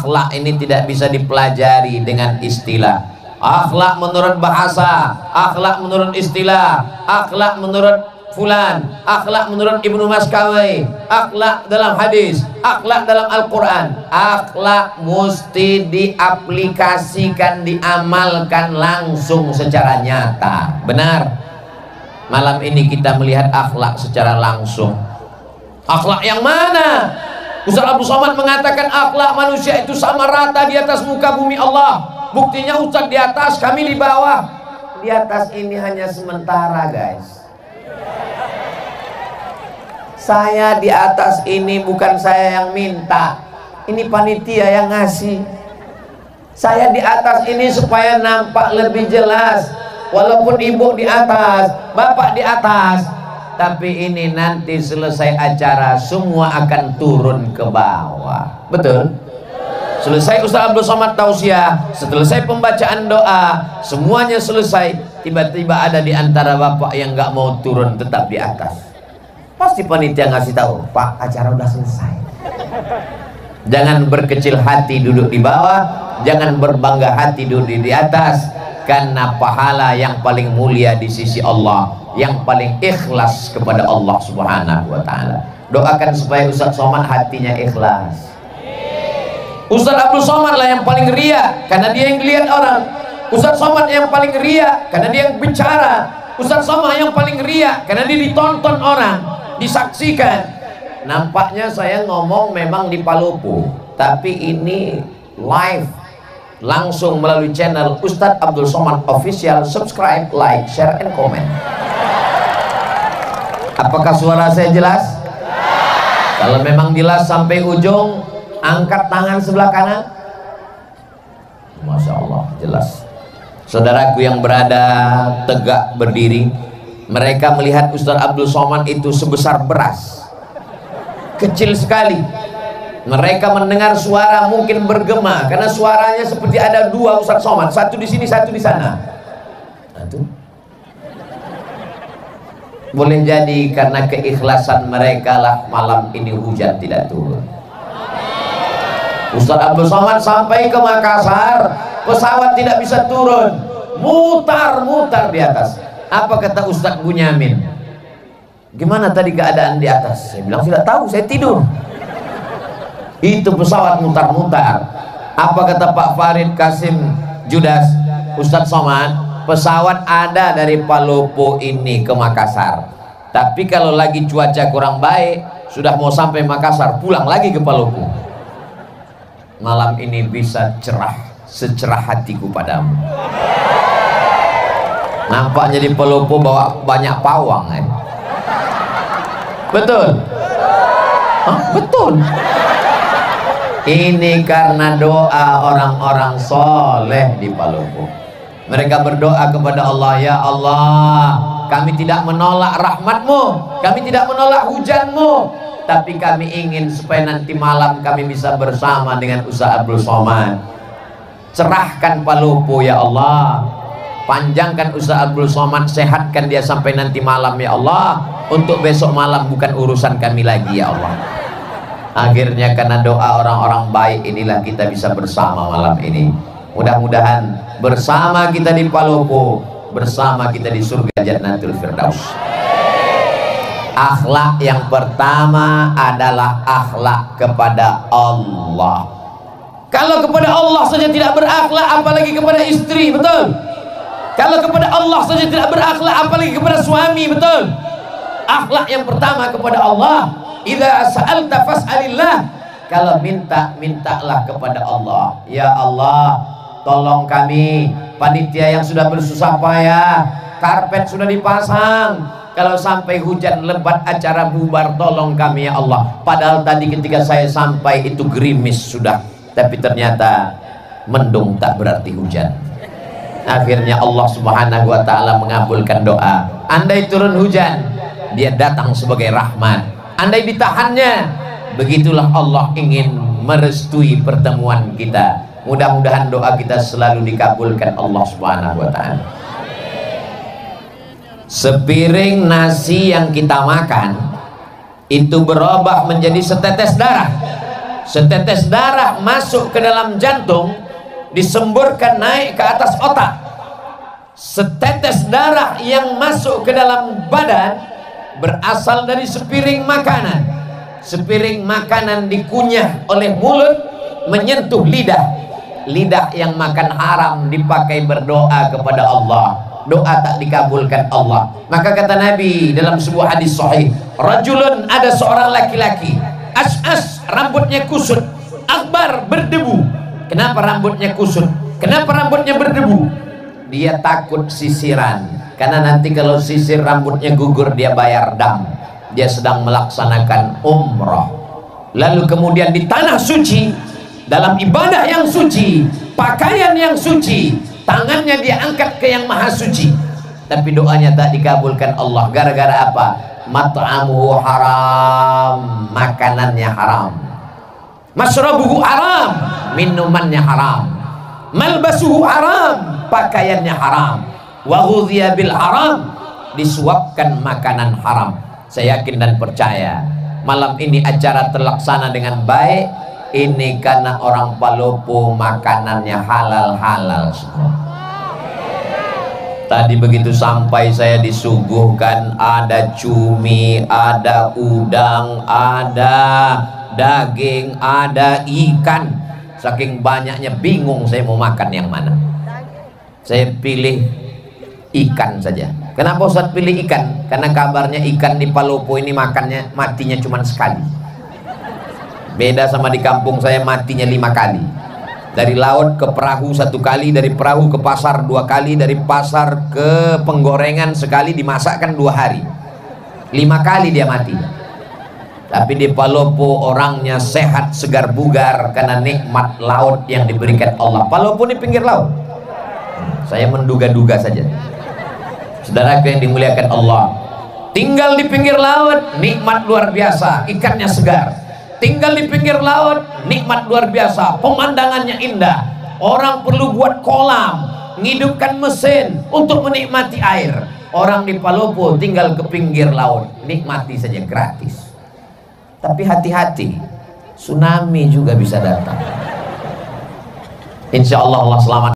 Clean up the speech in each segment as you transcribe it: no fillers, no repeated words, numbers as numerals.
akhlak ini tidak bisa dipelajari dengan istilah. Akhlak menurut bahasa, akhlak menurut istilah, akhlak menurut fulan, akhlak menurut Ibnu Maskawai, akhlak dalam hadis, akhlak dalam Al-Quran. Akhlak mesti diaplikasikan, diamalkan langsung secara nyata. Benar? Malam ini kita melihat akhlak secara langsung. Akhlak yang mana? Ustaz Abdul Somad mengatakan akhlak manusia itu sama rata di atas muka bumi Allah. Buktinya Ustaz di atas, kami di bawah. Di atas ini hanya sementara, guys. Saya di atas ini bukan saya yang minta, ini panitia yang ngasih. Saya di atas ini supaya nampak lebih jelas. Walaupun ibu di atas, bapak di atas, tapi ini nanti selesai acara semua akan turun ke bawah. Betul? Selesai Ustaz Abdul Somad tausiah, selesai pembacaan doa, semuanya selesai, tiba-tiba ada di antara bapak yang nggak mau turun, tetap di atas. Pasti panitia ngasih tahu, Pak, acara udah selesai. Jangan berkecil hati duduk di bawah, jangan berbangga hati duduk di atas, karena pahala yang paling mulia di sisi Allah, yang paling ikhlas kepada Allah Subhanahu wa Ta'ala. Doakan supaya Ustaz Somad hatinya ikhlas. Ustaz Abdul Somad lah yang paling ria, karena dia yang dilihat orang. Ustaz Somad yang paling ria, karena dia yang bicara. Ustaz Somad yang paling ria, karena dia ditonton orang, disaksikan. Nampaknya saya ngomong memang di Palopo, tapi ini live langsung melalui channel Ustadz Abdul Somad Official. Subscribe, like, share, and comment. Apakah suara saya jelas? Kalau memang jelas sampai ujung, angkat tangan sebelah kanan. Masya Allah, jelas. Saudaraku yang berada tegak berdiri, mereka melihat Ustadz Abdul Somad itu sebesar beras, kecil sekali. Mereka mendengar suara mungkin bergema, karena suaranya seperti ada dua Ustadz Somad, satu di sini, satu di sana. Itu boleh jadi karena keikhlasan mereka lah malam ini hujan tidak turun. Ustadz Abdul Somad sampai ke Makassar, pesawat tidak bisa turun, mutar-mutar di atas. Apa kata Ustadz Bunyamin? Gimana tadi keadaan di atas? Saya bilang tidak tahu, saya tidur. Itu pesawat mutar-mutar. Apa kata Pak Farid Kasim Judas? Ustadz Somad, pesawat ada dari Palopo ini ke Makassar, tapi kalau lagi cuaca kurang baik, sudah mau sampai Makassar, pulang lagi ke Palopo. Malam ini bisa cerah, secerah hatiku padamu. Nampaknya di Palopo bawa banyak pawang, Betul? Hah? Betul. Ini karena doa orang-orang soleh di Palopo. Mereka berdoa kepada Allah, ya Allah, kami tidak menolak rahmatmu, kami tidak menolak hujanmu, tapi kami ingin supaya nanti malam kami bisa bersama dengan Ustaz Abdul Somad. Cerahkan Palopo ya Allah, panjangkan Ustaz Abdul Somad, sehatkan dia sampai nanti malam ya Allah. Untuk besok malam bukan urusan kami lagi ya Allah. Akhirnya karena doa orang-orang baik inilah kita bisa bersama malam ini. Mudah-mudahan bersama kita di Palopo, bersama kita di surga Jannatul Firdaus. Akhlak yang pertama adalah akhlak kepada Allah. Kalau kepada Allah saja tidak berakhlak, apalagi kepada istri, betul? Kalau kepada Allah saja tidak berakhlak, apalagi kepada suami, betul? Akhlak yang pertama kepada Allah. Idza sa'alta fas'alillah. Kalau minta, mintalah kepada Allah. Ya Allah, tolong kami, panitia yang sudah bersusah payah, karpet sudah dipasang, kalau sampai hujan lebat acara bubar, tolong kami ya Allah. Padahal tadi ketika saya sampai itu gerimis sudah, tapi ternyata mendung tak berarti hujan. Akhirnya Allah Subhanahu wa Ta'ala mengabulkan doa. Andai turun hujan, dia datang sebagai rahmat. Andai ditahannya, begitulah Allah ingin merestui pertemuan kita. Mudah-mudahan doa kita selalu dikabulkan Allah Subhanahu wa Ta'ala. Sepiring nasi yang kita makan itu berubah menjadi setetes darah. setetes darah masuk ke dalam jantung, disemburkan naik ke atas otak. Setetes darah yang masuk ke dalam badan berasal dari sepiring makanan. Sepiring makanan dikunyah oleh mulut, menyentuh lidah. Lidah yang makan haram dipakai berdoa kepada Allah, doa tak dikabulkan Allah. Maka kata Nabi dalam sebuah hadis sahih, rajulun, ada seorang laki-laki, as'as, rambutnya kusut, akbar, berdebu. Kenapa rambutnya kusut? Kenapa rambutnya berdebu? Dia takut sisiran, karena nanti kalau sisir rambutnya gugur dia bayar dam. Dia sedang melaksanakan umrah. Lalu kemudian di tanah suci, dalam ibadah yang suci, pakaian yang suci, tangannya dia angkat ke yang maha suci, tapi doanya tak dikabulkan Allah. Gara-gara apa? Mat'amuhu haram, makanannya haram. Masrabuhu haram, minumannya haram. Malbasuhu haram, pakaiannya haram. Wa ghudhiya bil haram, disuapkan makanan haram. Saya yakin dan percaya malam ini acara terlaksana dengan baik. Ini karena orang Palopo makanannya halal-halal semua. Tadi begitu sampai saya disuguhkan ada cumi, ada udang, ada daging, ada ikan. Saking banyaknya bingung saya mau makan yang mana. Saya pilih ikan saja. Kenapa Ustaz pilih ikan? Karena kabarnya ikan di Palopo ini makannya matinya cuma sekali. Beda sama di kampung saya, matinya 5 kali. Dari laut ke perahu 1 kali, dari perahu ke pasar 2 kali, dari pasar ke penggorengan sekali, dimasakkan 2 hari. 5 kali dia mati. Tapi di Palopo orangnya sehat, segar bugar karena nikmat laut yang diberikan Allah. Palopo ini pinggir laut. Saya menduga-duga saja. Saudaraku yang dimuliakan Allah, tinggal di pinggir laut, nikmat luar biasa, ikannya segar. Tinggal di pinggir laut, nikmat luar biasa, pemandangannya indah. Orang perlu buat kolam, ngidupkan mesin untuk menikmati air. Orang di Palopo tinggal ke pinggir laut, nikmati saja gratis. Tapi hati-hati, tsunami juga bisa datang. Insya Allah Allah selamat.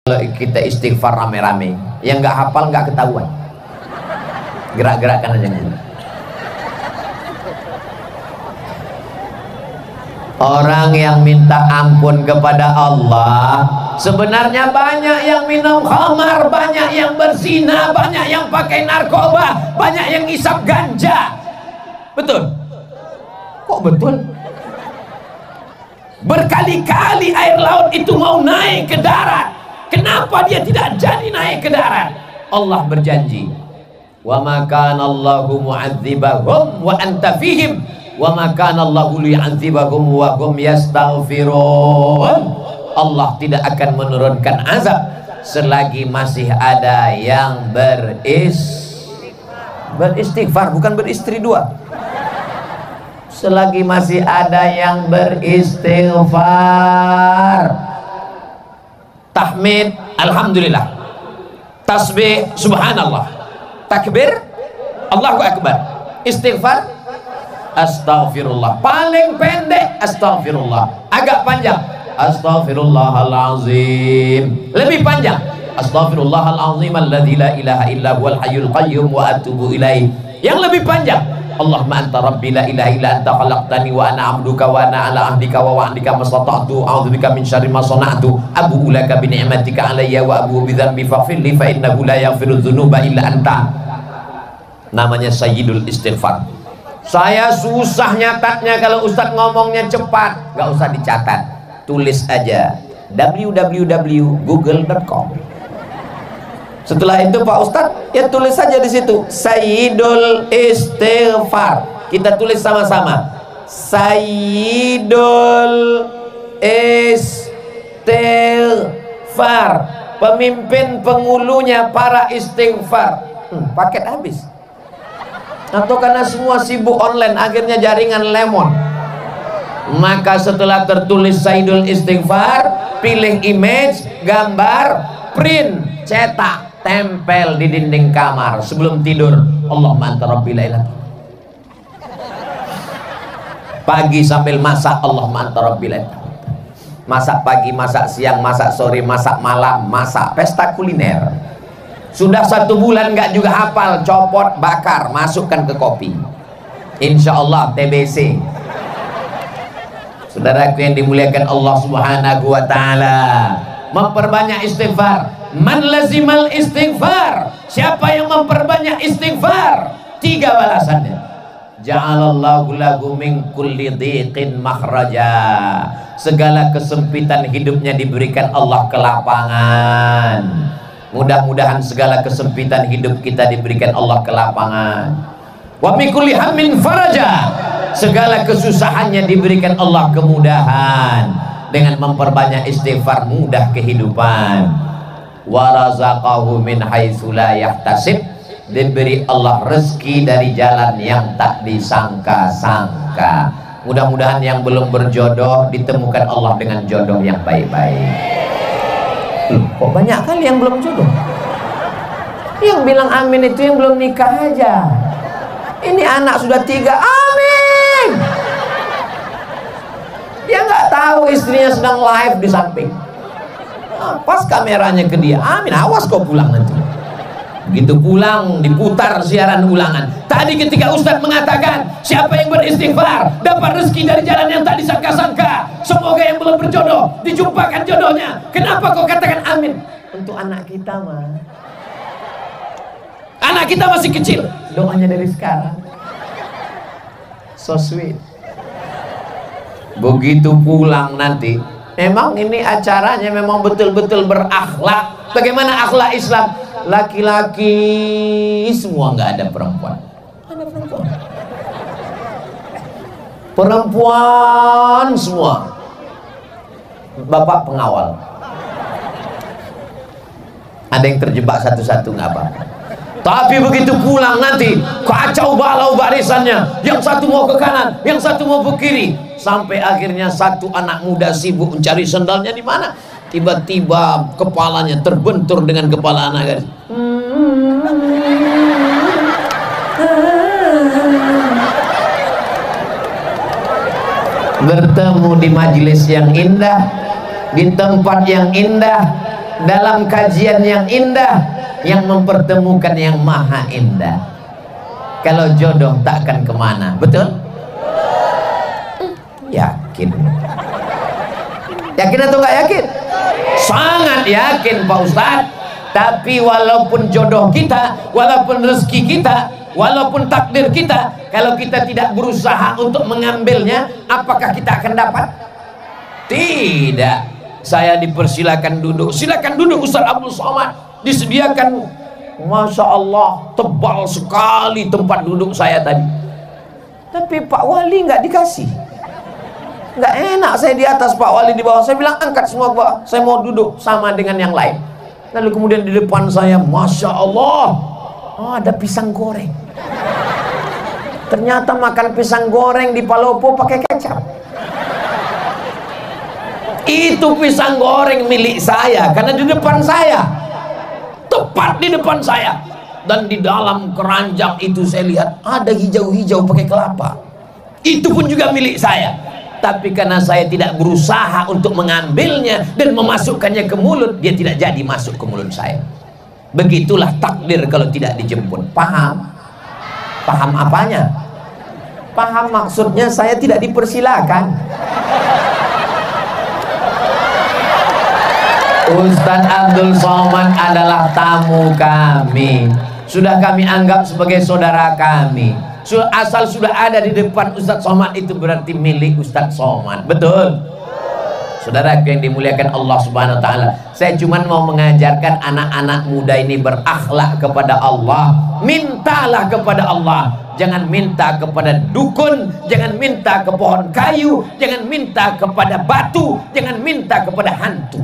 Kalau kita istighfar rame-rame, yang nggak hafal nggak ketahuan, gerak-gerakkan aja. Orang yang minta ampun kepada Allah sebenarnya banyak yang minum khamar, banyak yang berzina, banyak yang pakai narkoba, banyak yang ngisap ganja. Betul? Kok betul? Berkali-kali air laut itu mau naik ke darat. Kenapa dia tidak jadi naik ke darat? Allah berjanji, wa ma kana Allahu mu'adzibahum wa anta fihim wa ma kana Allahu li'adzibahum wa hum yastaghfirun. Allah tidak akan menurunkan azab selagi masih ada yang beristighfar, bukan beristri dua. Selagi masih ada yang beristighfar. Tahmid alhamdulillah, tasbih subhanallah, takbir Allahu akbar, istighfar astaghfirullah. Paling pendek astaghfirullah, agak panjang astaghfirullahalazim, lebih panjang astaghfirullahalazim alladzi la ilaha illa huwal hayyul qayyum wa atubu ilaih. Yang lebih panjang Allahumma anta rabbi la ilaha illa anta khalaqtani wa ana abduka wa ana ala ahdika wa wa'dika mastata'tu a'udzubika min syarri ma sana'tu abu'u laka bi ni'matika alayya wa abu'u bi dzambi faghfirli fa innahu la yaghfiru dzunuba illa anta. Namanya sayyidul istighfar. Saya susah nyatatnya kalau Ustadz ngomongnya cepat, nggak usah dicatat, tulis aja www.google.com. Setelah itu Pak Ustadz ya tulis saja di situ Sayyidul Istighfar. Kita tulis sama-sama Sayyidul Istighfar, pemimpin pengulunya para istighfar. Paket habis. Atau karena semua sibuk online akhirnya jaringan lemon. Maka setelah tertulis Sayyidul Istighfar, pilih image, gambar, print, cetak, tempel di dinding kamar sebelum tidur. Allahumma anta rabbi la ilaha. Pagi sambil masak, Allahumma anta rabbi la ilaha. Masak pagi, masak siang, masak sore, masak malam, masak pesta kuliner. Sudah 1 bulan nggak juga hafal, copot, bakar, masukkan ke kopi. Insya Allah TBC. Saudaraku yang dimuliakan Allah Subhanahu wa Ta'ala, memperbanyak istighfar. Man lazimal istighfar, siapa yang memperbanyak istighfar, 3 balasannya. Ja'alallahu lahu min kulli dhiqin makhraja, segala kesempitan hidupnya diberikan Allah kelapangan. Mudah-mudahan segala kesempitan hidup kita diberikan Allah kelapangan. Wa min kulli hammin faraja, segala kesusahannya diberikan Allah kemudahan. Dengan memperbanyak istighfar mudah kehidupan. Wa razaqahu min haitsu la yahtasib, diberi Allah rezeki dari jalan yang tak disangka-sangka. Mudah-mudahan yang belum berjodoh ditemukan Allah dengan jodoh yang baik-baik. Kok banyak kali yang belum jodoh? Yang bilang amin itu yang belum nikah aja. Ini anak sudah 3, amin. Dia nggak tahu istrinya sedang live di samping. Pas kameranya ke dia, amin, awas kau pulang nanti. Begitu pulang diputar siaran ulangan. Tadi ketika Ustadz mengatakan siapa yang beristighfar dapat rezeki dari jalan yang tak disangka-sangka, semoga yang belum berjodoh dijumpakan jodohnya. Kenapa kau katakan amin? Untuk anak kita mah, anak kita masih kecil, doanya dari sekarang. So sweet. Begitu pulang nanti, memang ini acaranya memang betul-betul berakhlak. Bagaimana akhlak Islam? Laki-laki semua, nggak ada perempuan. Ada perempuan. Perempuan semua. Bapak pengawal. Ada yang terjebak satu-satu nggak apa-apa. Tapi begitu pulang nanti kacau balau barisannya. Yang satu mau ke kanan, yang satu mau ke kiri. Sampai akhirnya satu anak muda sibuk mencari sendalnya di mana. Tiba-tiba kepalanya terbentur dengan kepala anak gadis. Bertemu di majelis yang indah, di tempat yang indah, dalam kajian yang indah, yang mempertemukan yang maha indah. Kalau jodoh takkan kemana, betul? Yakin? Yakin atau nggak yakin? Sangat yakin Pak Ustadz. Tapi walaupun jodoh kita, walaupun rezeki kita, walaupun takdir kita, kalau kita tidak berusaha untuk mengambilnya, apakah kita akan dapat? Tidak. Saya dipersilakan duduk. Silakan duduk Ustadz Abdul Somad. Disediakan, Masya Allah, tebal sekali tempat duduk saya tadi. Tapi Pak Wali nggak dikasih. Nggak enak saya di atas, Pak Wali di bawah. Saya bilang angkat semua ke bawah, saya mau duduk sama dengan yang lain. Lalu kemudian di depan saya, Masya Allah, oh, ada pisang goreng. Ternyata makan pisang goreng di Palopo pakai kecap. Itu pisang goreng milik saya, karena di depan saya, tepat di depan saya. Dan di dalam keranjang itu saya lihat ada hijau-hijau pakai kelapa. Itu pun juga milik saya. Tapi karena saya tidak berusaha untuk mengambilnya dan memasukkannya ke mulut, dia tidak jadi masuk ke mulut saya. Begitulah takdir kalau tidak dijemput. Paham? Paham apanya? Paham maksudnya saya tidak dipersilakan. Ustadz Abdul Somad adalah tamu kami. Sudah kami anggap sebagai saudara kami. Asal sudah ada di depan Ustadz Somad itu berarti milik Ustadz Somad. Betul? Saudara yang dimuliakan Allah Subhanahu wa taala, saya cuma mau mengajarkan anak-anak muda ini berakhlak kepada Allah. Mintalah kepada Allah, jangan minta kepada dukun, jangan minta ke pohon kayu, jangan minta kepada batu, jangan minta kepada hantu.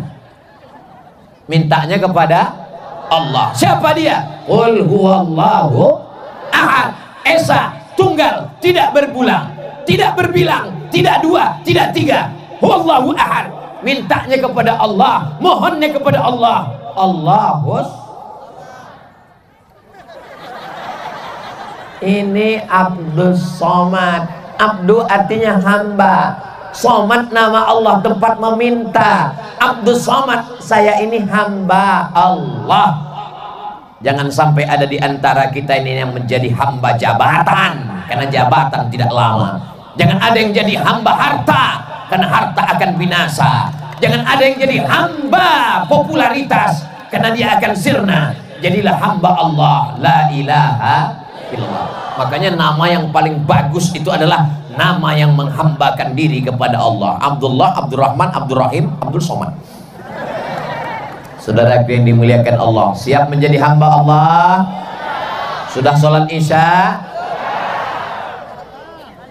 Mintanya kepada Allah. Siapa dia? Qul huwallahu ahad, esa, tunggal, tidak berbulan, tidak berbilang, tidak dua, tidak tiga. Huwallahu ahad. Mintanya kepada Allah, mohonnya kepada Allah. Allahus. Ini Abdus Somad. Abdu artinya hamba, Somad nama Allah, tempat meminta. Abdus Somad, saya ini hamba Allah. Jangan sampai ada di antara kita ini yang menjadi hamba jabatan, karena jabatan tidak lama. Jangan ada yang jadi hamba harta, karena harta akan binasa. Jangan ada yang jadi hamba popularitas, karena dia akan sirna. Jadilah hamba Allah, la ilaha illallah. Makanya nama yang paling bagus itu adalah nama yang menghambakan diri kepada Allah. Abdullah, Abdurrahman, Abdurrahim, Abdul Somad. Saudara yang dimuliakan Allah, siap menjadi hamba Allah? Sudah sholat isya?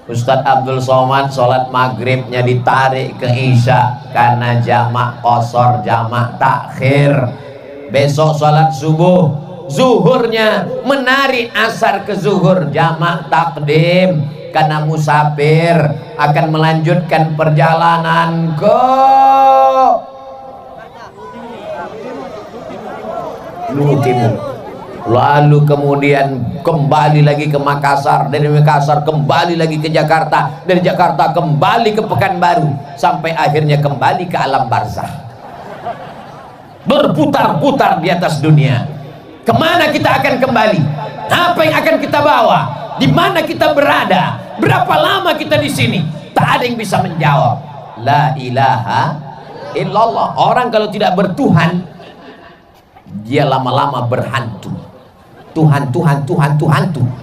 Ustadz Abdul Somad sholat maghribnya ditarik ke isya karena jamak qasar, jamak takhir. Besok sholat subuh, zuhurnya menarik asar ke zuhur, jamak takdim karena musafir akan melanjutkan perjalanan ke timur, lalu kemudian kembali lagi ke Makassar, dari Makassar kembali lagi ke Jakarta, dari Jakarta kembali ke Pekanbaru, sampai akhirnya kembali ke alam barzah, berputar-putar di atas dunia. Kemana kita akan kembali? Apa yang akan kita bawa? Di mana kita berada? Berapa lama kita di sini? Tak ada yang bisa menjawab. La ilaha illallah. Orang kalau tidak bertuhan, dia lama-lama berhantu. Tuhan, Tuhan, Tuhan, Tuhan, Tuhan.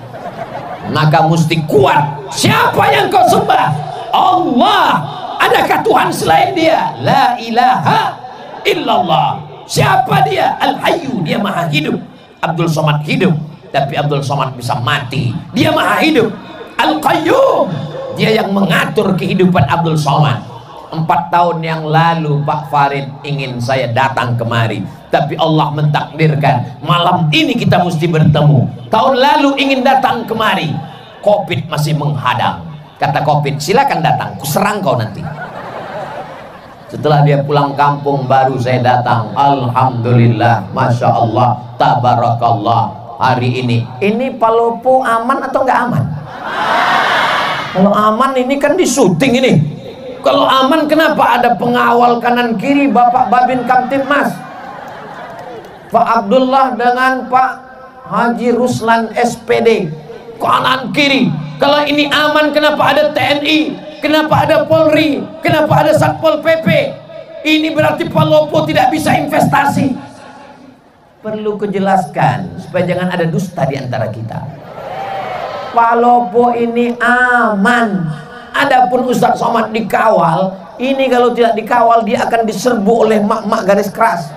Maka mesti kuat. Siapa yang kau sembah? Allah. Adakah Tuhan selain dia? La ilaha illallah. Siapa dia? Al-Hayyu, dia maha hidup. Abdul Somad hidup, tapi Abdul Somad bisa mati. Dia maha hidup. Al-Qayyum, dia yang mengatur kehidupan Abdul Somad. 4 tahun yang lalu Pak Farid ingin saya datang kemari, tapi Allah mentakdirkan malam ini kita mesti bertemu. Tahun lalu ingin datang kemari, Covid masih menghadang. Kata Covid, silakan datang, kuserang kau nanti. Setelah dia pulang kampung baru saya datang. Alhamdulillah, Masya Allah, Tabarakallah. Hari ini Palopo aman atau nggak aman? Kalau aman ini kan di syuting ini. Kalau aman kenapa ada pengawal kanan kiri Bapak Babin Kamtibmas, Pak Abdullah dengan Pak Haji Ruslan SPD kanan kiri? Kalau ini aman kenapa ada TNI? Kenapa ada Polri? Kenapa ada Satpol PP? Ini berarti Palopo tidak bisa investasi. Perlu kujelaskan supaya jangan ada dusta di antara kita. Palopo ini aman. Adapun Ustadz Somad dikawal, ini kalau tidak dikawal dia akan diserbu oleh mak-mak garis keras.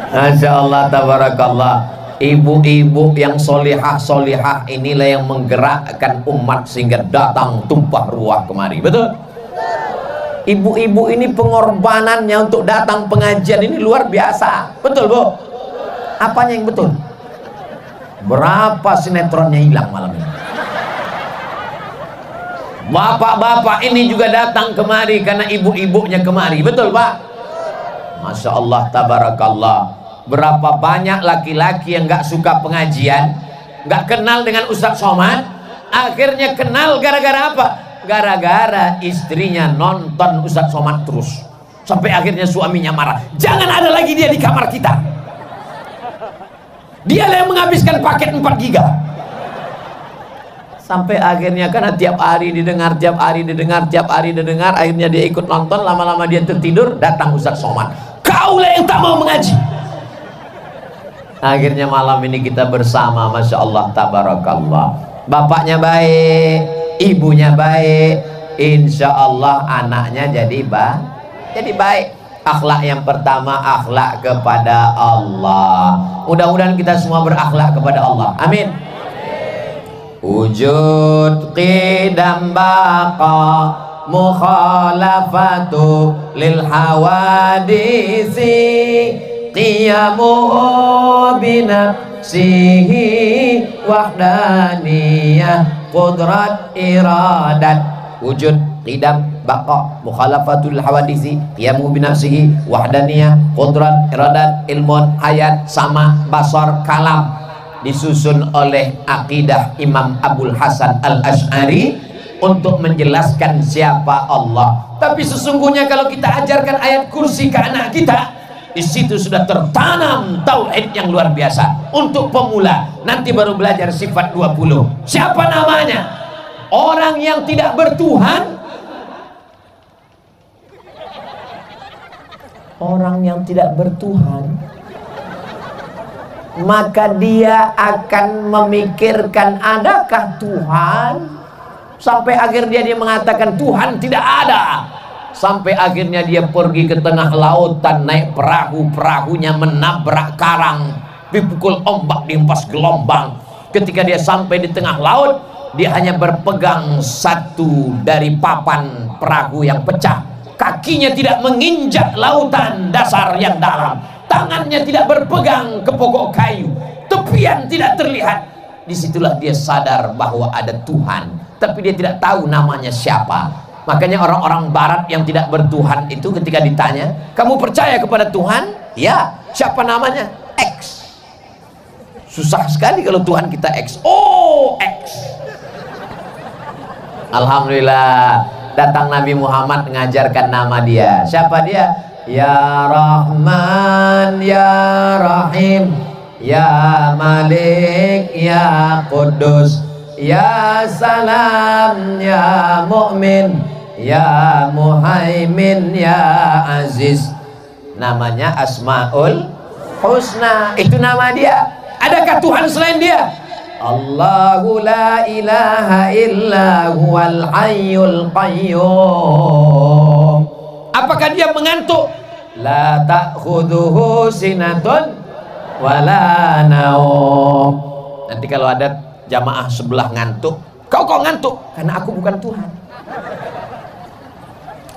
Masya Allah, tabarakallah. Ibu-ibu yang solihah-solihah inilah yang menggerakkan umat sehingga datang tumpah ruah kemari. Betul? Ibu-ibu ini pengorbanannya untuk datang pengajian ini luar biasa. Betul, Bu? Apanya yang betul? Berapa sinetronnya hilang malam ini? Bapak-bapak ini juga datang kemari karena ibu-ibunya kemari. Betul, Pak? Masya Allah, tabarakallah. Berapa banyak laki-laki yang gak suka pengajian, gak kenal dengan Ustadz Somad, akhirnya kenal gara-gara apa? Gara-gara istrinya nonton Ustadz Somad terus, sampai akhirnya suaminya marah. Jangan ada lagi dia di kamar kita. Dia yang menghabiskan paket 4 giga. Sampai akhirnya karena tiap hari didengar, tiap hari didengar, tiap hari didengar, akhirnya dia ikut nonton, lama-lama dia tertidur, datang Ustadz Somad. Kaulah yang tak mau mengaji. Akhirnya malam ini kita bersama, Masya Allah, tabarakallah. bapaknya baik, ibunya baik, insya Allah anaknya jadi baik. Akhlak yang pertama, akhlak kepada Allah. Mudah-mudahan kita semua berakhlak kepada Allah, amin. Wujud qidam baqa mukhalafatu lil hawadisi qiyamuhu binafsihi wahdaniyah qudrat iradat. Wujud qidam baqa mukhalafatul hawadisi qiyamuhu binafsihi wahdaniyah qudrat iradat ilmun hayat sama basar kalam, disusun oleh akidah Imam Abul Hasan Al-Asy'ari untuk menjelaskan siapa Allah. Tapi sesungguhnya kalau kita ajarkan ayat kursi ke anak kita, di situ sudah tertanam tauhid yang luar biasa. Untuk pemula, nanti baru belajar sifat 20. Siapa namanya? Orang yang tidak bertuhan. Orang yang tidak bertuhan, maka dia akan memikirkan adakah Tuhan, sampai akhirnya dia mengatakan Tuhan tidak ada, sampai akhirnya dia pergi ke tengah lautan naik perahu, perahunya menabrak karang, dipukul ombak, dihempas gelombang. Ketika dia sampai di tengah laut, dia hanya berpegang satu dari papan perahu yang pecah, kakinya tidak menginjak lautan dasar yang dalam, tangannya tidak berpegang ke pokok kayu, tepian tidak terlihat. Disitulah dia sadar bahwa ada Tuhan, tapi dia tidak tahu namanya siapa. Makanya orang-orang barat yang tidak bertuhan itu ketika ditanya, kamu percaya kepada Tuhan? Ya. Siapa namanya? X. Susah sekali kalau Tuhan kita X. Oh, X. Alhamdulillah, datang Nabi Muhammad mengajarkan nama dia. Siapa dia? Ya Rahman, Ya Rahim, Ya Malik, Ya Qudus, Ya Salam, Ya Mu'min, Ya Muhaimin, Ya Aziz. Namanya Asmaul Husna. Itu nama dia. Adakah Tuhan selain dia? Allahu la ilaha illa huwal hayyul qayyum. Apakah dia mengantuk? La ta'khudhuhu sinatun wala naum. Nanti kalau ada jamaah sebelah ngantuk, kau kok ngantuk? Karena aku bukan Tuhan.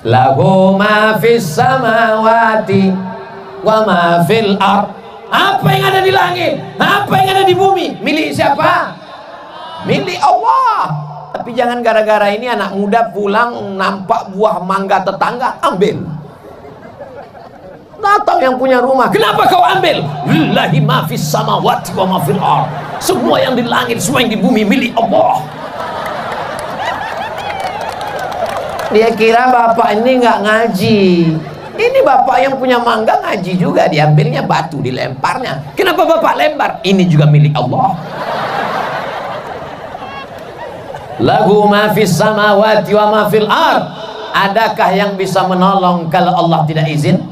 Lahu ma fis samawati wa ma fil ard. Apa yang ada di langit, apa yang ada di bumi, milik siapa? Milik Allah. Tapi jangan gara-gara ini anak muda pulang nampak buah mangga tetangga, ambil. Datang yang punya rumah, kenapa kau ambil? Lillahi ma fis samawati wa ma fil ard. Semua yang di langit, semua yang di bumi milik Allah. Dia kira bapak ini nggak ngaji. Ini bapak yang punya mangga ngaji juga, diambilnya batu, dilemparnya. Kenapa bapak lempar? Ini juga milik Allah. Lahu ma fis samawati wa ma fil ard. Adakah yang bisa menolong kalau Allah tidak izin?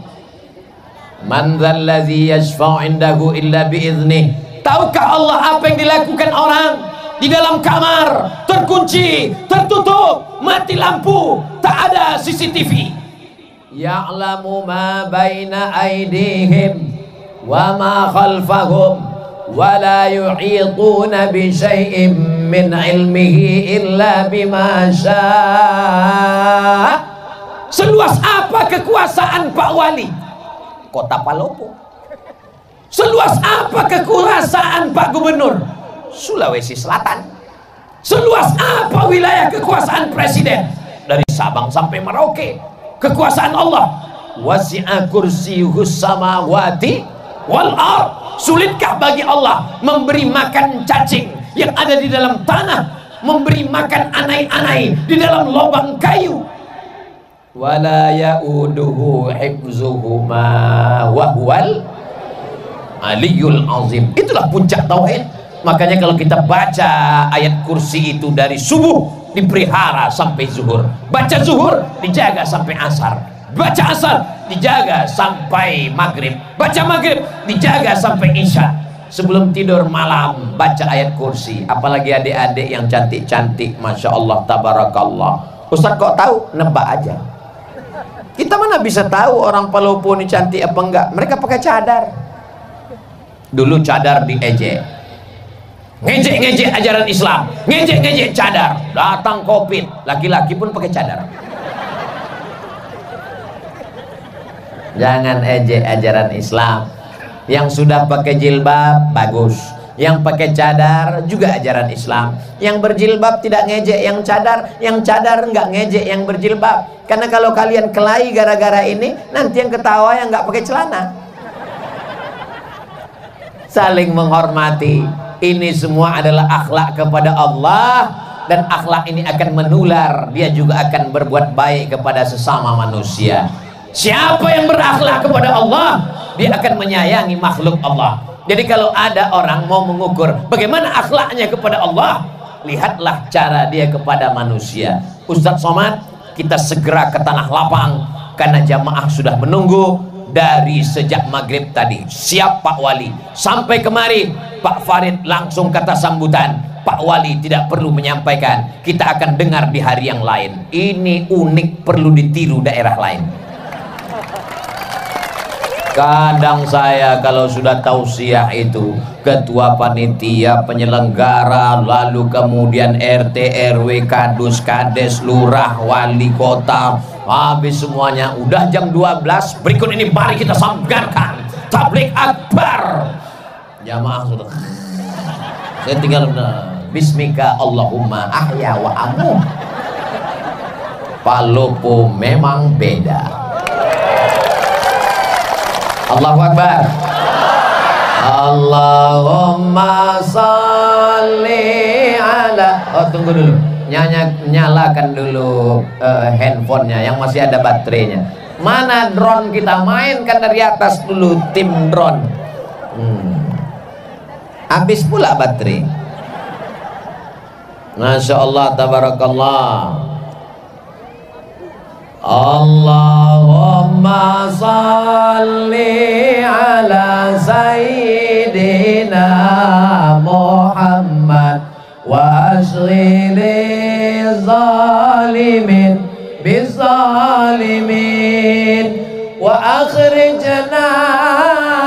Man dzalladzi yashfa'u 'indahu illa biiznih. Tahukah Allah apa yang dilakukan orang di dalam kamar, terkunci, tertutup, mati lampu, tak ada CCTV? Ya'lamu ma baina aydihim wa ma khalfahum wa la yuhituna bi syai'in min ilmihi illa bima syaa. Seluas apa kekuasaan Pak Wali Kota Palopo? Seluas apa kekuasaan Pak Gubernur Sulawesi Selatan? Seluas apa wilayah kekuasaan Presiden dari Sabang sampai Merauke? Kekuasaan Allah. Wasi'a kursiyuhus samawati wal ard. Sulitkah bagi Allah memberi makan cacing yang ada di dalam tanah, memberi makan anai-anai di dalam lubang kayu? Wala ya'uduhu hifzuhuma wa huwal aliyul azim. Itulah puncak tauhid. Makanya kalau kita baca ayat kursi itu dari subuh dipelihara sampai zuhur, baca zuhur dijaga sampai asar, baca asar dijaga sampai maghrib, baca maghrib dijaga sampai isya. sebelum tidur malam baca ayat kursi. Apalagi adik-adik yang cantik-cantik, Masya Allah, tabarakallah. Ustaz kok tahu? Nebak aja. Kita mana bisa tahu orang Palopo ini cantik apa enggak? Mereka pakai cadar. Dulu cadar diejek, ngejek-ngejek ajaran Islam, ngejek-ngejek cadar. Datang COVID, laki-laki pun pakai cadar. Jangan ejek ajaran Islam. Yang sudah pakai jilbab bagus, yang pakai cadar juga ajaran Islam. Yang berjilbab tidak ngejek yang cadar enggak ngejek yang berjilbab. Karena kalau kalian kelahi gara-gara ini, nanti yang ketawa yang enggak pakai celana. Saling menghormati. Ini semua adalah akhlak kepada Allah, dan akhlak ini akan menular. Dia juga akan berbuat baik kepada sesama manusia. Siapa yang berakhlak kepada Allah, dia akan menyayangi makhluk Allah. Jadi kalau ada orang mau mengukur bagaimana akhlaknya kepada Allah, lihatlah cara dia kepada manusia. Ustadz Somad, kita segera ke tanah lapang karena jamaah sudah menunggu dari sejak maghrib tadi. Siap Pak Wali. Sampai kemari Pak Farid langsung kata sambutan, Pak Wali tidak perlu menyampaikan, kita akan dengar di hari yang lain. Ini unik, perlu ditiru daerah lain. Kadang saya kalau sudah tausiah itu, ketua panitia, penyelenggara, lalu kemudian RT, RW, kadus, kades, lurah, wali kota, habis semuanya, udah jam 12, berikut ini mari kita sambungkan tablik akbar. Jamaah sudah, saya tinggal bismika Allahumma ahya wa amuh. Palopo memang beda. Allahu Akbar. Allahumma salli ala. Oh tunggu dulu, nyalakan dulu handphonenya yang masih ada baterainya. Mana drone kita? Mainkan dari atas dulu, tim drone. Habis pula baterai. Masya Allah, tabarakallah. Allahumma salli ala sayyidina Muhammad wa ashghili zalimin bizalimin wa akhrijna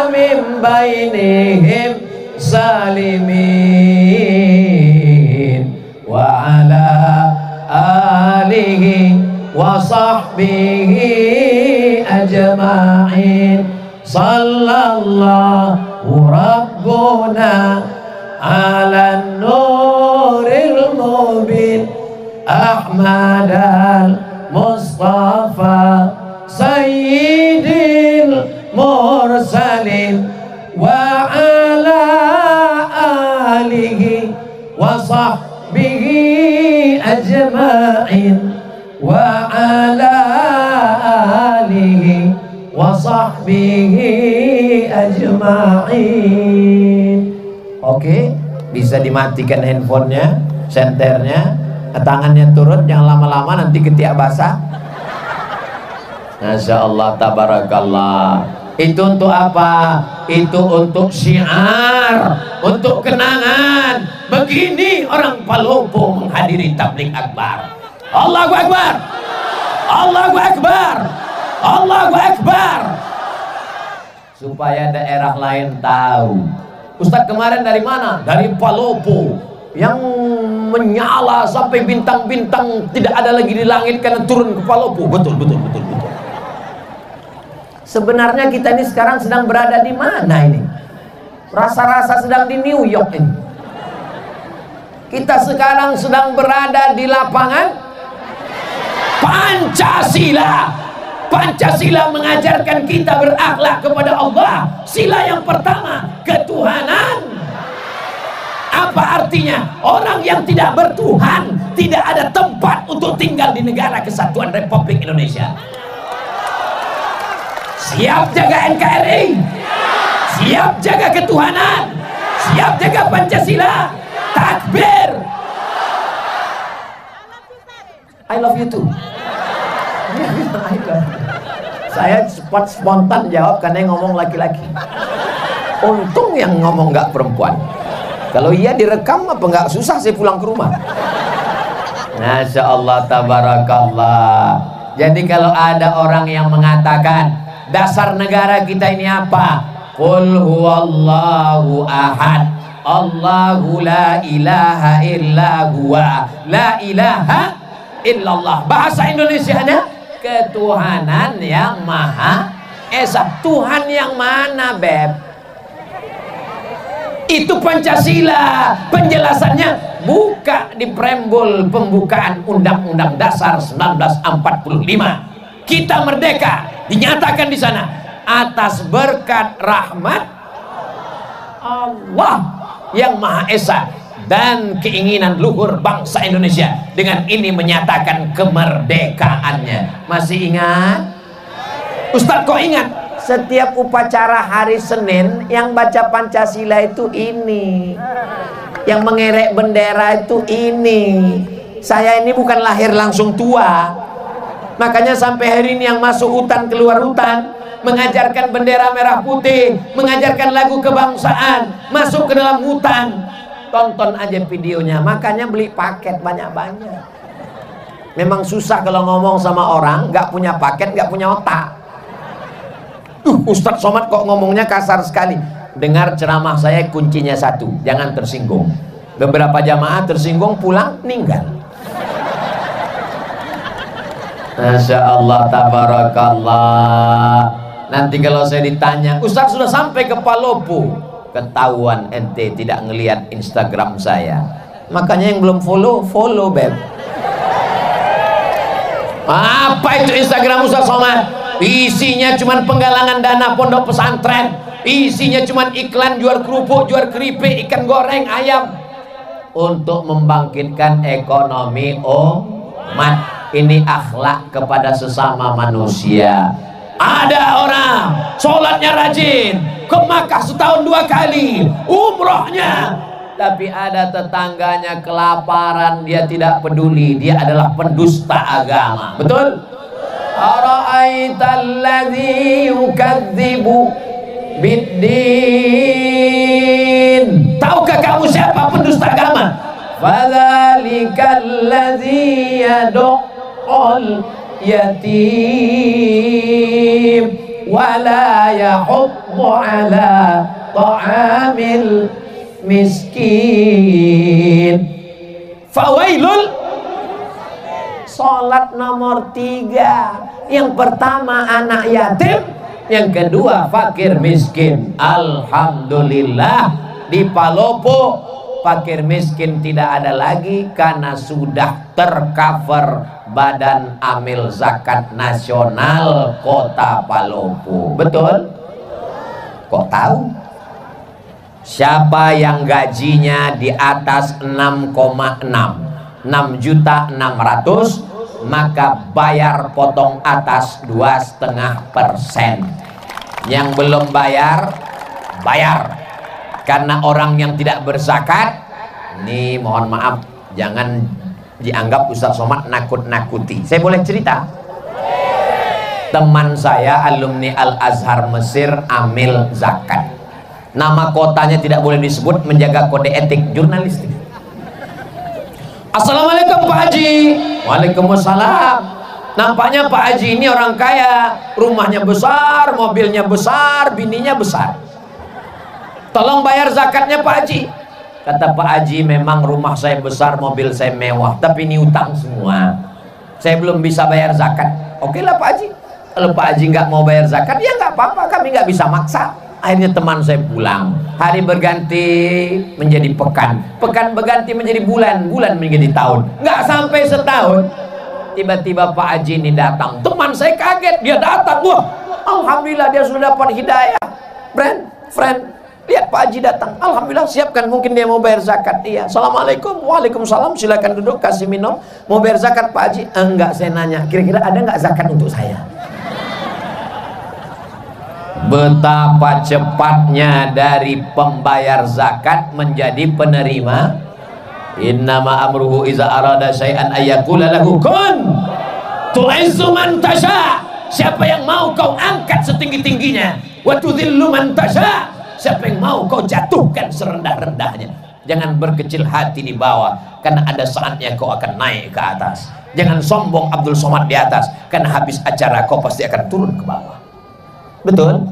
min bainihim salimin wa ala alihi wa sahbihi ajma'in. Sallallahu rabbuna ala nuril mubin Ahmad al-Mustafa sayyidil mursalin wa ala alihi wa sahbihi ajma'in wa ala alihi wa sahbihi ajma'in. Oke, bisa dimatikan handphonenya, senternya, tangannya turun, jangan lama-lama nanti ketiak basah. Masya Allah, tabarakallah. Itu untuk apa? Itu untuk syiar, untuk kenangan. Begini orang Palopo menghadiri tablik akbar. Allahu Akbar, Allahu Akbar, Allahu Akbar. Supaya daerah lain tahu. Ustadz kemarin dari mana? Dari Palopo, yang menyala sampai bintang-bintang tidak ada lagi di langit karena turun ke Palopo. Betul, betul, betul, betul. Sebenarnya kita ini sekarang sedang berada di mana ini? Rasa-rasa sedang di New York ini. Kita sekarang sedang berada di lapangan Pancasila. Pancasila mengajarkan kita berakhlak kepada Allah. Sila yang pertama, ketuhanan. Apa artinya? Orang yang tidak bertuhan tidak ada tempat untuk tinggal di negara Kesatuan Republik Indonesia. Siap jaga NKRI, siap jaga ketuhanan, siap jaga Pancasila. Takbir. I love you too. Saya spontan jawab karena yang ngomong laki-laki. Untung yang ngomong nggak perempuan. Kalau iya direkam apa nggak susah saya pulang ke rumah. Masya Allah, tabarakallah. Jadi kalau ada orang yang mengatakan dasar negara kita ini apa? Qul huwallahu ahad, Allahu la ilaha illa huwa, la ilaha illallah. Bahasa Indonesianya ketuhanan yang maha esa. Tuhan yang mana, Beb? Itu Pancasila. Penjelasannya buka di preambul pembukaan Undang-Undang Dasar 1945. Kita merdeka, dinyatakan di sana atas berkat rahmat Allah yang Maha Esa dan keinginan luhur bangsa Indonesia. Dengan ini menyatakan kemerdekaannya. Masih ingat? Ustadz kok ingat? Setiap upacara hari Senin yang baca Pancasila itu ini, yang mengerek bendera itu ini. Saya ini bukan lahir langsung tua, makanya sampai hari ini yang masuk hutan keluar hutan, mengajarkan bendera merah putih, mengajarkan lagu kebangsaan, masuk ke dalam hutan. Tonton aja videonya. Makanya beli paket banyak-banyak. Memang susah kalau ngomong sama orang nggak punya paket, nggak punya otak. Ustadz Somad kok ngomongnya kasar sekali. Dengar ceramah saya, kuncinya satu, jangan tersinggung. Beberapa jamaah tersinggung, pulang ninggal. Masya Allah, tabarakallah. Nanti kalau saya ditanya, Ustadz sudah sampai ke Palopo, ketahuan ente tidak ngelihat Instagram saya. Makanya yang belum follow, follow, Beb. Apa itu Instagram Ustadz Somad? Isinya cuman penggalangan dana pondok pesantren, isinya cuman iklan jual kerupuk, jual keripik, ikan goreng, ayam, untuk membangkitkan ekonomi umat. Ini akhlak kepada sesama manusia. Ada orang sholatnya rajin, ke Makkah setahun 2 kali, umrohnya, tapi ada tetangganya kelaparan, dia tidak peduli, dia adalah pendusta agama. Betul? Ara'aital ladzi yukadzibu biddin. Tahukah kamu siapa pendusta agama? Fadzalikal ladzi yad'ul yatim wa la yahuddu ala ta'amil miskin. Fawailul. Sholat nomor 3. Yang pertama anak yatim, yang kedua fakir miskin. Alhamdulillah di Palopo fakir miskin tidak ada lagi karena sudah tercover Badan Amil Zakat Nasional Kota Palopo. Betul? Kok tahu? Siapa yang gajinya di atas 6,6 maka bayar potong atas 2,5%. Yang belum bayar, bayar. Karena orang yang tidak berzakat, ini mohon maaf, jangan dianggap Ustadz Somad nakut-nakuti. Saya boleh cerita? Teman saya alumni Al-Azhar Mesir amil zakat. Nama kotanya tidak boleh disebut, menjaga kode etik jurnalistik. Assalamualaikum Pak Haji. Waalaikumsalam. Nampaknya Pak Haji ini orang kaya, rumahnya besar, mobilnya besar, bininya besar. Tolong bayar zakatnya Pak Haji. Kata Pak Haji, memang rumah saya besar, mobil saya mewah, tapi ini utang semua, saya belum bisa bayar zakat. Oke lah Pak Haji, kalau Pak Haji nggak mau bayar zakat, ya nggak apa-apa, kami nggak bisa maksa. Akhirnya teman saya pulang. Hari berganti menjadi pekan, pekan berganti menjadi bulan, bulan menjadi tahun. Nggak sampai setahun, tiba-tiba Pak Haji ini datang. Teman saya kaget, dia datang. Wah, alhamdulillah dia sudah dapat hidayah. Friend, lihat Pak Haji datang. Alhamdulillah, siapkan, mungkin dia mau bayar zakat. Iya. Assalamualaikum. Waalaikumsalam. Silakan duduk, kasih minum. Mau bayar zakat Pak Haji? Enggak, saya nanya, kira-kira ada nggak zakat untuk saya? Betapa cepatnya dari pembayar zakat menjadi penerima. Innama amruhu iza arada syai'an ayyakula lahu kun. Tu'izzu man tasha. Siapa yang mau kau angkat setinggi-tingginya, wa tudhillu man tasha. Siapa yang mau kau jatuhkan serendah-rendahnya. Jangan berkecil hati di bawah, karena ada saatnya kau akan naik ke atas. Jangan sombong Abdul Somad di atas, karena habis acara kau pasti akan turun ke bawah. Betul?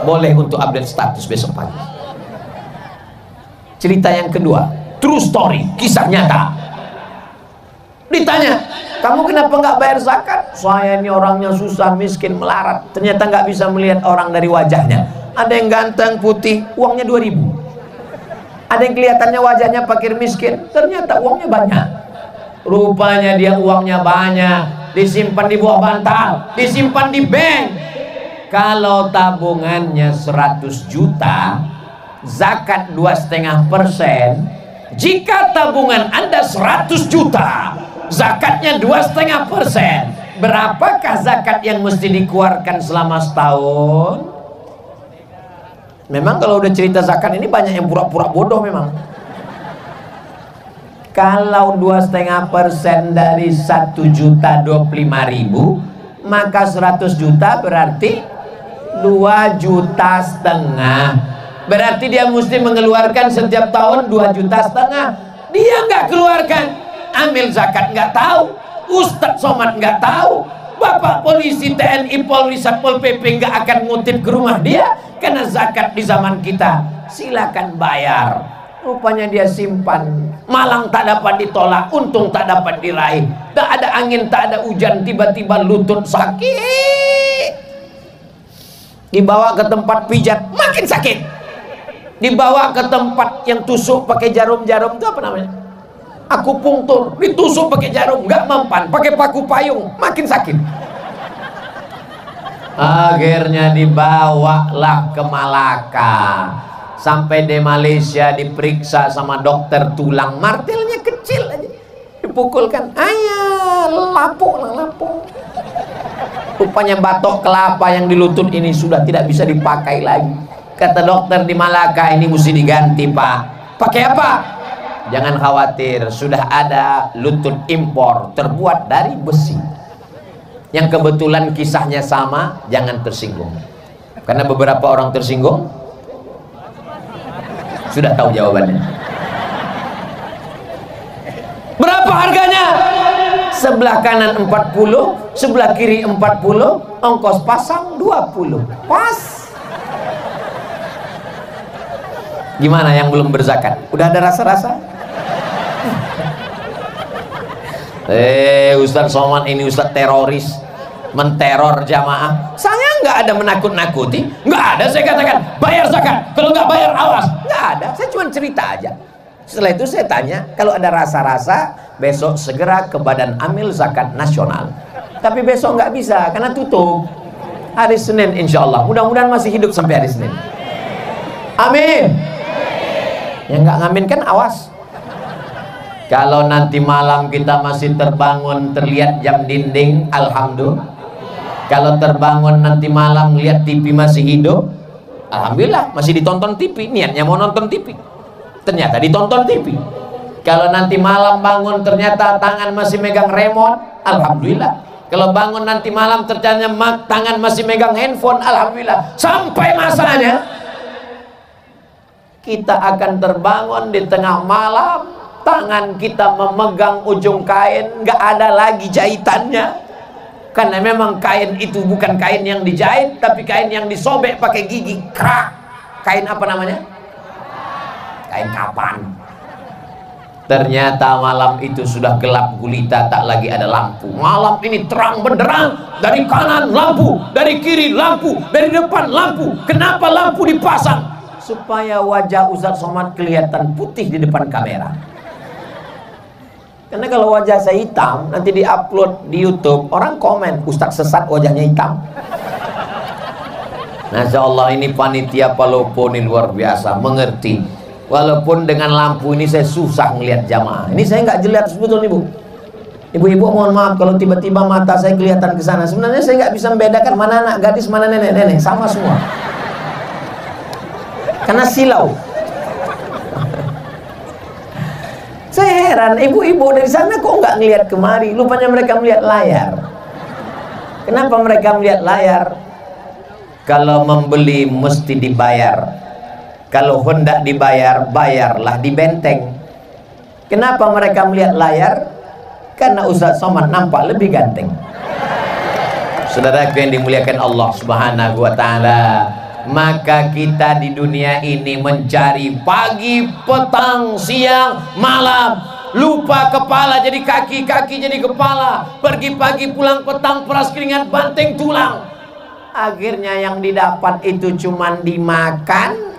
Boleh untuk update status besok pagi. Cerita yang kedua, true story, kisah nyata. Ditanya, kamu kenapa nggak bayar zakat? Saya ini orangnya susah, miskin, melarat. Ternyata nggak bisa melihat orang dari wajahnya. Ada yang ganteng, putih, uangnya 2.000. Ada yang kelihatannya wajahnya fakir miskin, ternyata uangnya banyak. Rupanya dia uangnya banyak, disimpan di bawah bantal, disimpan di bank. Kalau tabungannya 100 juta, zakat 2,5%. Jika tabungan Anda 100 juta, zakatnya 2,5%. Berapakah zakat yang mesti dikeluarkan selama setahun? Memang kalau udah cerita zakat ini banyak yang pura-pura bodoh memang. Kalau 2,5% dari 1.025.000, maka 100 juta berarti 2,5 juta. Berarti dia mesti mengeluarkan setiap tahun 2,5 juta. Dia nggak keluarkan. Amil zakat nggak tahu, Ustadz Somad nggak tahu, Bapak polisi, TNI, Polri, Satpol PP nggak akan ngutip ke rumah dia, karena zakat di zaman kita silakan bayar. Rupanya dia simpan, malang tak dapat ditolak, untung tak dapat diraih. Tak ada angin, tak ada hujan, tiba-tiba lutut sakit. Dibawa ke tempat pijat, makin sakit. Dibawa ke tempat yang tusuk pakai jarum-jarum, itu apa namanya? Akupunktur, ditusuk pakai jarum, nggak mempan, pakai paku payung, makin sakit. Akhirnya dibawalah ke Malaka. Sampai di Malaysia diperiksa sama dokter tulang, martilnya kecil aja, dipukulkan, ayah lapuk. Rupanya batok kelapa yang di lutut ini sudah tidak bisa dipakai lagi. Kata dokter di Malaka, ini mesti diganti pak. Pakai apa? Jangan khawatir, sudah ada lutut impor terbuat dari besi. Yang kebetulan kisahnya sama, jangan tersinggung. Karena beberapa orang tersinggung sudah tahu jawabannya. Berapa harganya? Sebelah kanan 40, sebelah kiri 40, ongkos pasang 20. Pas. Gimana yang belum berzakat? Udah ada rasa-rasa? Ustadz Somad ini Ustadz teroris, menteror jamaah. Saya nggak ada menakut-nakuti, nggak ada. Saya katakan bayar zakat, kalau nggak bayar awas, nggak ada. Saya cuma cerita aja. Setelah itu saya tanya, kalau ada rasa-rasa, besok segera ke Badan Amil Zakat Nasional. Tapi besok nggak bisa karena tutup. Hari Senin insya Allah. Mudah-mudahan masih hidup sampai hari Senin. Amin. Yang nggak ngamin kan awas. Kalau nanti malam kita masih terbangun terlihat jam dinding, alhamdulillah. Kalau terbangun nanti malam lihat TV masih hidup, alhamdulillah, masih ditonton TV. Niatnya mau nonton TV, ternyata ditonton TV. Kalau nanti malam bangun ternyata tangan masih megang remote, alhamdulillah. Kalau bangun nanti malam ternyata tangan masih megang handphone, alhamdulillah. Sampai masanya kita akan terbangun di tengah malam, tangan kita memegang ujung kain, nggak ada lagi jahitannya, karena memang kain itu bukan kain yang dijahit, tapi kain yang disobek pakai gigi, krak. Kain apa namanya? Kain kapan. Ternyata malam itu sudah gelap gulita, tak lagi ada lampu. Malam ini terang benderang, dari kanan lampu, dari kiri lampu, dari depan lampu. Kenapa lampu dipasang? Supaya wajah Ustadz Somad kelihatan putih di depan kamera. Karena kalau wajah saya hitam, nanti diupload di YouTube, orang komen, Ustadz sesat wajahnya hitam. Masya Allah, ini panitia Palopo ini luar biasa, mengerti. Walaupun dengan lampu ini saya susah ngelihat jamaah. Ini saya nggak jelas sebetulnya, Bu. Ibu-ibu mohon maaf kalau tiba-tiba mata saya kelihatan ke sana. Sebenarnya saya nggak bisa membedakan mana anak gadis, mana nenek-nenek, sama semua. Karena silau. Saya heran, ibu-ibu dari sana kok nggak ngelihat kemari? Lupanya mereka melihat layar. Kenapa mereka melihat layar? Kalau membeli mesti dibayar. Kalau hendak dibayar, bayarlah di benteng. Kenapa mereka melihat layar? Karena Ustaz Somad nampak lebih ganteng. Saudara yang dimuliakan Allah Subhanahu wa Ta'ala, maka kita di dunia ini mencari pagi, petang, siang, malam, lupa kepala jadi kaki, kaki jadi kepala, pergi pagi pulang petang, peras keringat banteng tulang. Akhirnya yang didapat itu cuman dimakan,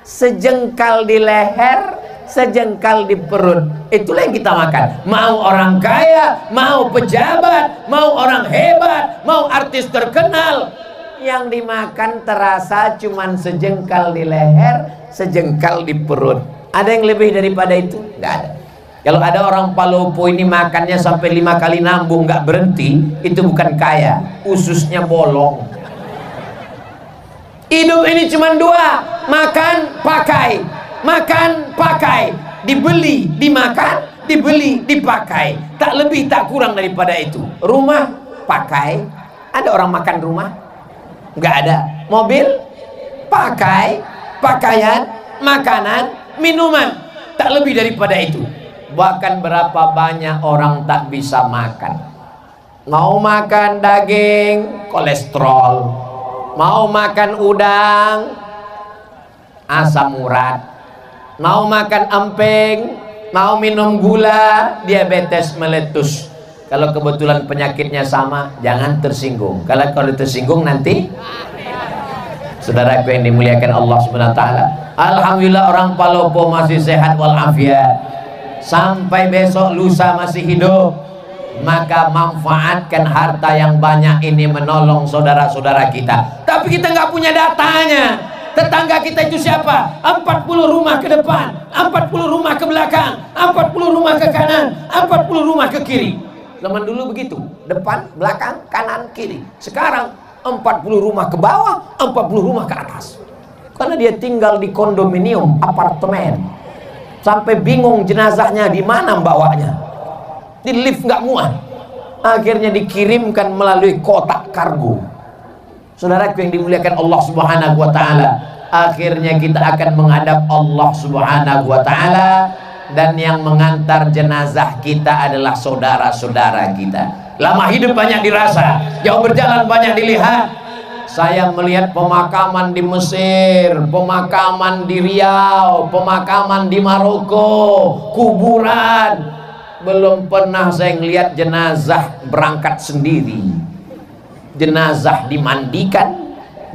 sejengkal di leher, sejengkal di perut. Itulah yang kita makan. Mau orang kaya, mau pejabat, mau orang hebat, mau artis terkenal, yang dimakan terasa cuman sejengkal di leher, sejengkal di perut. Ada yang lebih daripada itu? Nggak ada. Kalau ada orang Palopo ini makannya sampai 5 kali nambung nggak berhenti, itu bukan kaya, ususnya bolong. Hidup ini cuma 2, makan, pakai. Makan, pakai, dibeli, dimakan, dibeli, dipakai. Tak lebih, tak kurang daripada itu. Rumah, pakai. Ada orang makan rumah? Nggak ada. Mobil, pakai, pakaian, makanan, minuman. Tak lebih daripada itu. Bahkan berapa banyak orang tak bisa makan. Mau makan daging, kolesterol. Mau makan udang, asam urat. Mau makan emping, mau minum gula, diabetes meletus. Kalau kebetulan penyakitnya sama, jangan tersinggung. Kalau tersinggung nanti, saudaraku yang dimuliakan Allah Subhanahu wa Ta'ala, alhamdulillah orang Palopo masih sehat walafiat, sampai besok lusa masih hidup. Maka manfaatkan harta yang banyak ini menolong saudara-saudara kita. Tapi kita nggak punya datanya. Tetangga kita itu siapa? 40 rumah ke depan, 40 rumah ke belakang, 40 rumah ke kanan, 40 rumah ke kiri. Zaman dulu begitu, depan, belakang, kanan, kiri. Sekarang 40 rumah ke bawah, 40 rumah ke atas. Karena dia tinggal di kondominium, apartemen. Sampai bingung jenazahnya di mana bawanya. Di lift nggak muat. Akhirnya dikirimkan melalui kotak kargo. Saudaraku yang dimuliakan Allah Subhanahu wa Ta'ala, akhirnya kita akan menghadap Allah Subhanahu wa Ta'ala, dan yang mengantar jenazah kita adalah saudara-saudara kita. Lama hidup banyak dirasa, jauh berjalan banyak dilihat. Saya melihat pemakaman di Mesir, pemakaman di Riau, pemakaman di Maroko, kuburan. Belum pernah saya melihat jenazah berangkat sendiri. Jenazah dimandikan,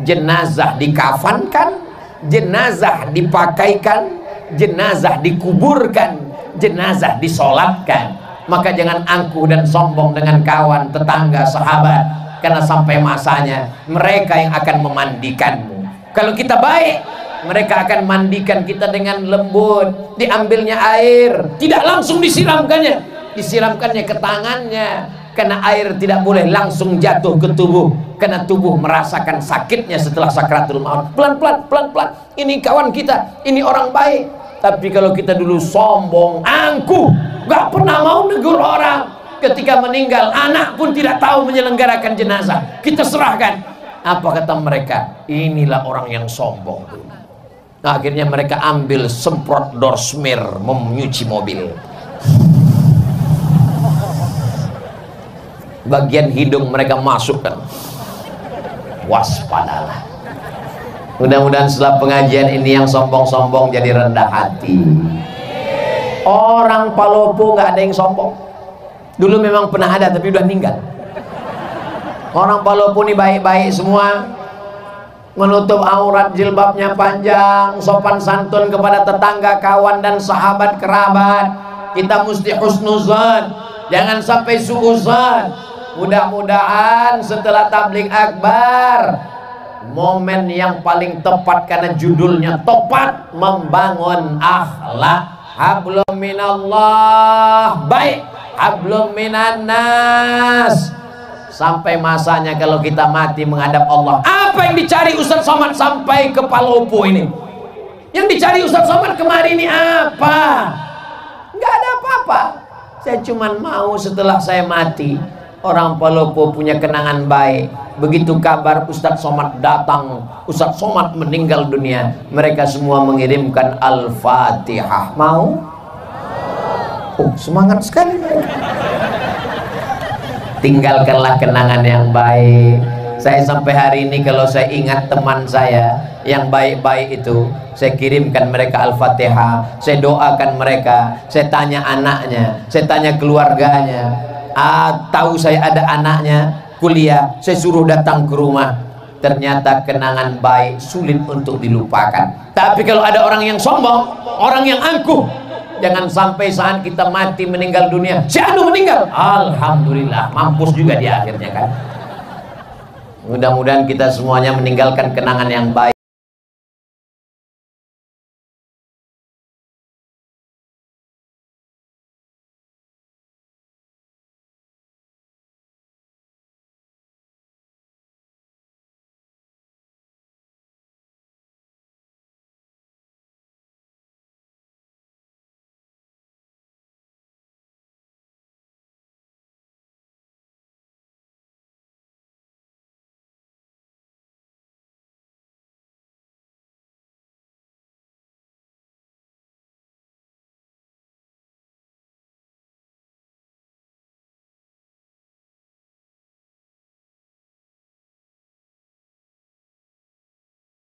jenazah dikafankan, jenazah dipakaikan, jenazah dikuburkan, jenazah disolatkan. Maka jangan angkuh dan sombong dengan kawan, tetangga, sahabat, karena sampai masanya mereka yang akan memandikanmu. Kalau kita baik, mereka akan mandikan kita dengan lembut. Diambilnya air, tidak langsung disiramkannya, disiramkannya ke tangannya. Karena air tidak boleh langsung jatuh ke tubuh, karena tubuh merasakan sakitnya setelah sakratul maut. Pelan-pelan, pelan-pelan. Ini kawan kita, ini orang baik. Tapi kalau kita dulu sombong, angkuh, gak pernah mau negur orang, ketika meninggal anak pun tidak tahu menyelenggarakan jenazah, kita serahkan. Apa kata mereka? Inilah orang yang sombong. Nah, akhirnya mereka ambil semprot door smear menyuci mobil. Bagian hidung mereka masukkan. Waspadalah. Mudah-mudahan setelah pengajian ini yang sombong-sombong jadi rendah hati. Orang Palopo nggak ada yang sombong. Dulu memang pernah ada tapi udah meninggal. Orang Palopo ini baik-baik semua, menutup aurat, jilbabnya panjang, sopan santun kepada tetangga, kawan dan sahabat kerabat. Kita mesti husnuzan, jangan sampai suuzan. Mudah-mudahan setelah tabligh akbar, momen yang paling tepat karena judulnya tepat, membangun akhlak. Hablum minallah, baik, hablum minannas. Sampai masanya kalau kita mati menghadap Allah. Apa yang dicari Ustaz Somad sampai ke Palopo ini? Yang dicari Ustaz Somad kemarin ini apa? Nggak ada apa-apa. Saya cuma mau setelah saya mati, Orang Palopo punya kenangan baik. Begitu kabar Ustadz Somad datang, Ustadz Somad meninggal dunia, mereka semua mengirimkan Al-Fatihah. Mau? Oh, semangat sekali mereka. Tinggalkanlah kenangan yang baik. Saya sampai hari ini kalau saya ingat teman saya yang baik-baik itu, saya kirimkan mereka Al-Fatihah, saya doakan mereka, saya tanya anaknya, saya tanya keluarganya. Tahu saya ada anaknya kuliah, saya suruh datang ke rumah. Ternyata kenangan baik sulit untuk dilupakan. Tapi kalau ada orang yang sombong, orang yang angkuh, jangan sampai saat kita mati meninggal dunia, si anu meninggal, alhamdulillah, mampus juga di akhirnya kan. Mudah-mudahan kita semuanya meninggalkan kenangan yang baik.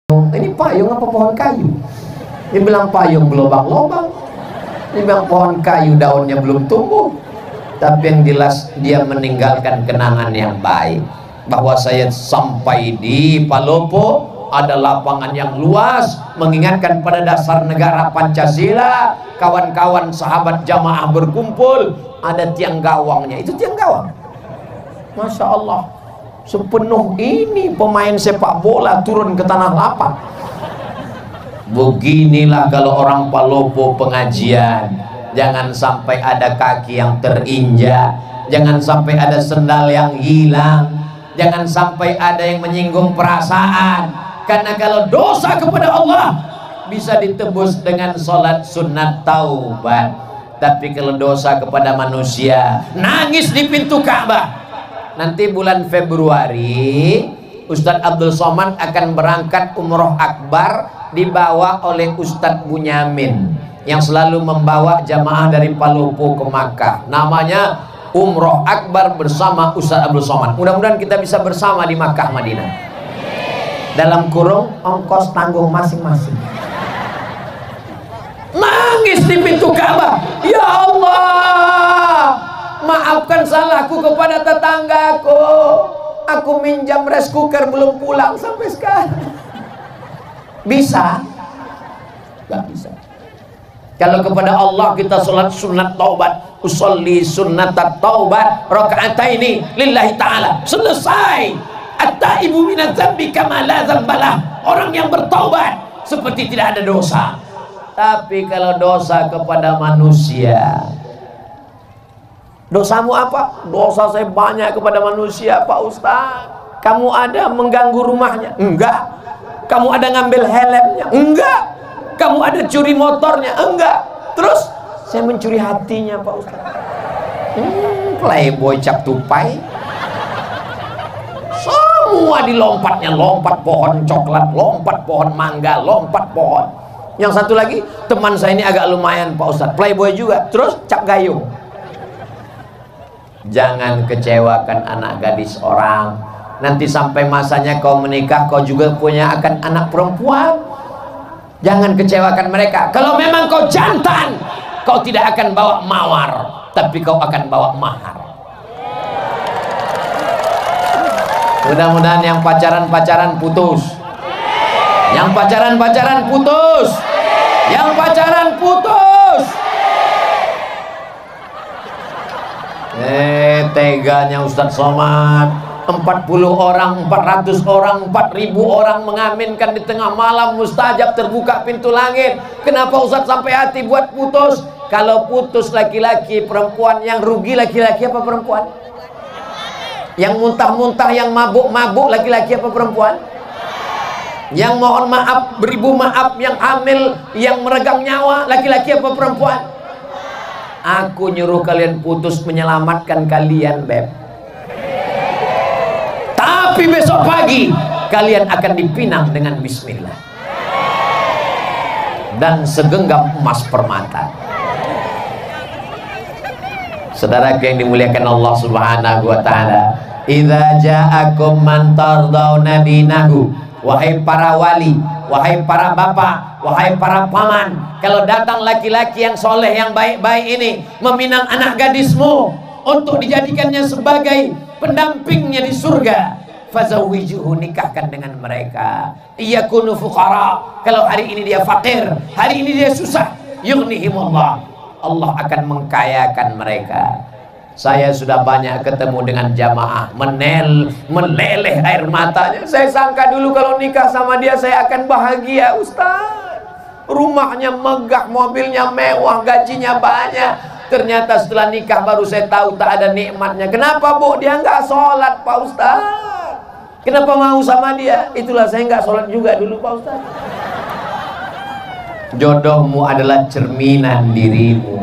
Ini payung apa pohon kayu? Dia bilang payung berlobang-lobang. Dia bilang pohon kayu daunnya belum tumbuh. Tapi yang jelas dia meninggalkan kenangan yang baik. Bahwa saya sampai di Palopo, ada lapangan yang luas, mengingatkan pada dasar negara Pancasila. Kawan-kawan sahabat jamaah berkumpul, ada tiang gawangnya. Itu tiang gawang. Masya Allah, sepenuh ini pemain sepak bola turun ke tanah lapang. Beginilah kalau orang Palopo pengajian. Jangan sampai ada kaki yang terinjak, jangan sampai ada sendal yang hilang, jangan sampai ada yang menyinggung perasaan. Karena kalau dosa kepada Allah bisa ditebus dengan sholat sunat taubat, tapi kalau dosa kepada manusia, nangis di pintu Ka'bah. Nanti bulan Februari Ustadz Abdul Somad akan berangkat umroh akbar, dibawa oleh Ustadz Bunyamin yang selalu membawa jamaah dari Palopo ke Makkah. Namanya umroh akbar bersama Ustadz Abdul Somad. Mudah-mudahan kita bisa bersama di Makkah Madinah. Dalam kurung ongkos tanggung masing-masing. Nangis di pintu Ka'bah, ya Allah, maafkan salahku kepada tetanggaku. Aku minjam rice cooker belum pulang sampai sekarang. Bisa? Gak bisa. Kalau kepada Allah kita sholat sunat taubat, usolli sunat taubat rakaataini lillahi ta'ala, selesai. At-taibu minadz dzambi kama la dzambalah. Orang yang bertaubat seperti tidak ada dosa. Tapi kalau dosa kepada manusia, dosamu apa? Dosa saya banyak kepada manusia, Pak Ustaz. Kamu ada mengganggu rumahnya? Enggak. Kamu ada ngambil helmnya? Enggak. Kamu ada curi motornya? Enggak. Terus saya mencuri hatinya, Pak Ustaz. Playboy cap tupai. Semua dilompatnya, lompat pohon coklat, lompat pohon mangga, lompat pohon. Yang satu lagi, teman saya ini agak lumayan, Pak Ustaz, playboy juga. Terus cap gayung. Jangan kecewakan anak gadis orang. Nanti sampai masanya kau menikah, kau juga punya akan anak perempuan. Jangan kecewakan mereka. Kalau memang kau jantan, kau tidak akan bawa mawar, tapi kau akan bawa mahar. Mudah-mudahan yang pacaran-pacaran putus. Yang pacaran-pacaran putus. Yang pacaran putus. Teganya Ustadz Somad. 40 orang, 400 orang, 4000 orang mengaminkan di tengah malam mustajab, terbuka pintu langit. Kenapa Ustadz sampai hati buat putus? Kalau putus laki-laki, perempuan yang rugi laki-laki apa perempuan? Yang muntah-muntah, yang mabuk-mabuk laki-laki apa perempuan? Yang mohon maaf, beribu maaf, yang hamil, yang meregang nyawa laki-laki apa perempuan? Aku nyuruh kalian putus menyelamatkan kalian, Beb. Tapi besok pagi kalian akan dipinang dengan bismillah dan segenggam emas permata. Saudara yang dimuliakan Allah Subhanahu wa taala, idza ja'akum man tardawna dinahu, wahai para wali, wahai para bapak, wahai para paman, kalau datang laki-laki yang soleh, yang baik-baik ini meminang anak gadismu untuk dijadikannya sebagai pendampingnya di surga, fazawwijuhu, nikahkan dengan mereka. Iyakunu fuqara, kalau hari ini dia fakir, hari ini dia susah, yughnihimullah, Allah akan mengkayakan mereka. Saya sudah banyak ketemu dengan jamaah meleleh air matanya. Saya sangka dulu kalau nikah sama dia saya akan bahagia, Ustaz. Rumahnya megah, mobilnya mewah, gajinya banyak. Ternyata setelah nikah baru saya tahu tak ada nikmatnya. Kenapa, Bu? Dia nggak sholat, Pak Ustaz. Kenapa mau sama dia? Itulah saya nggak sholat juga dulu, Pak Ustaz. Jodohmu adalah cerminan dirimu.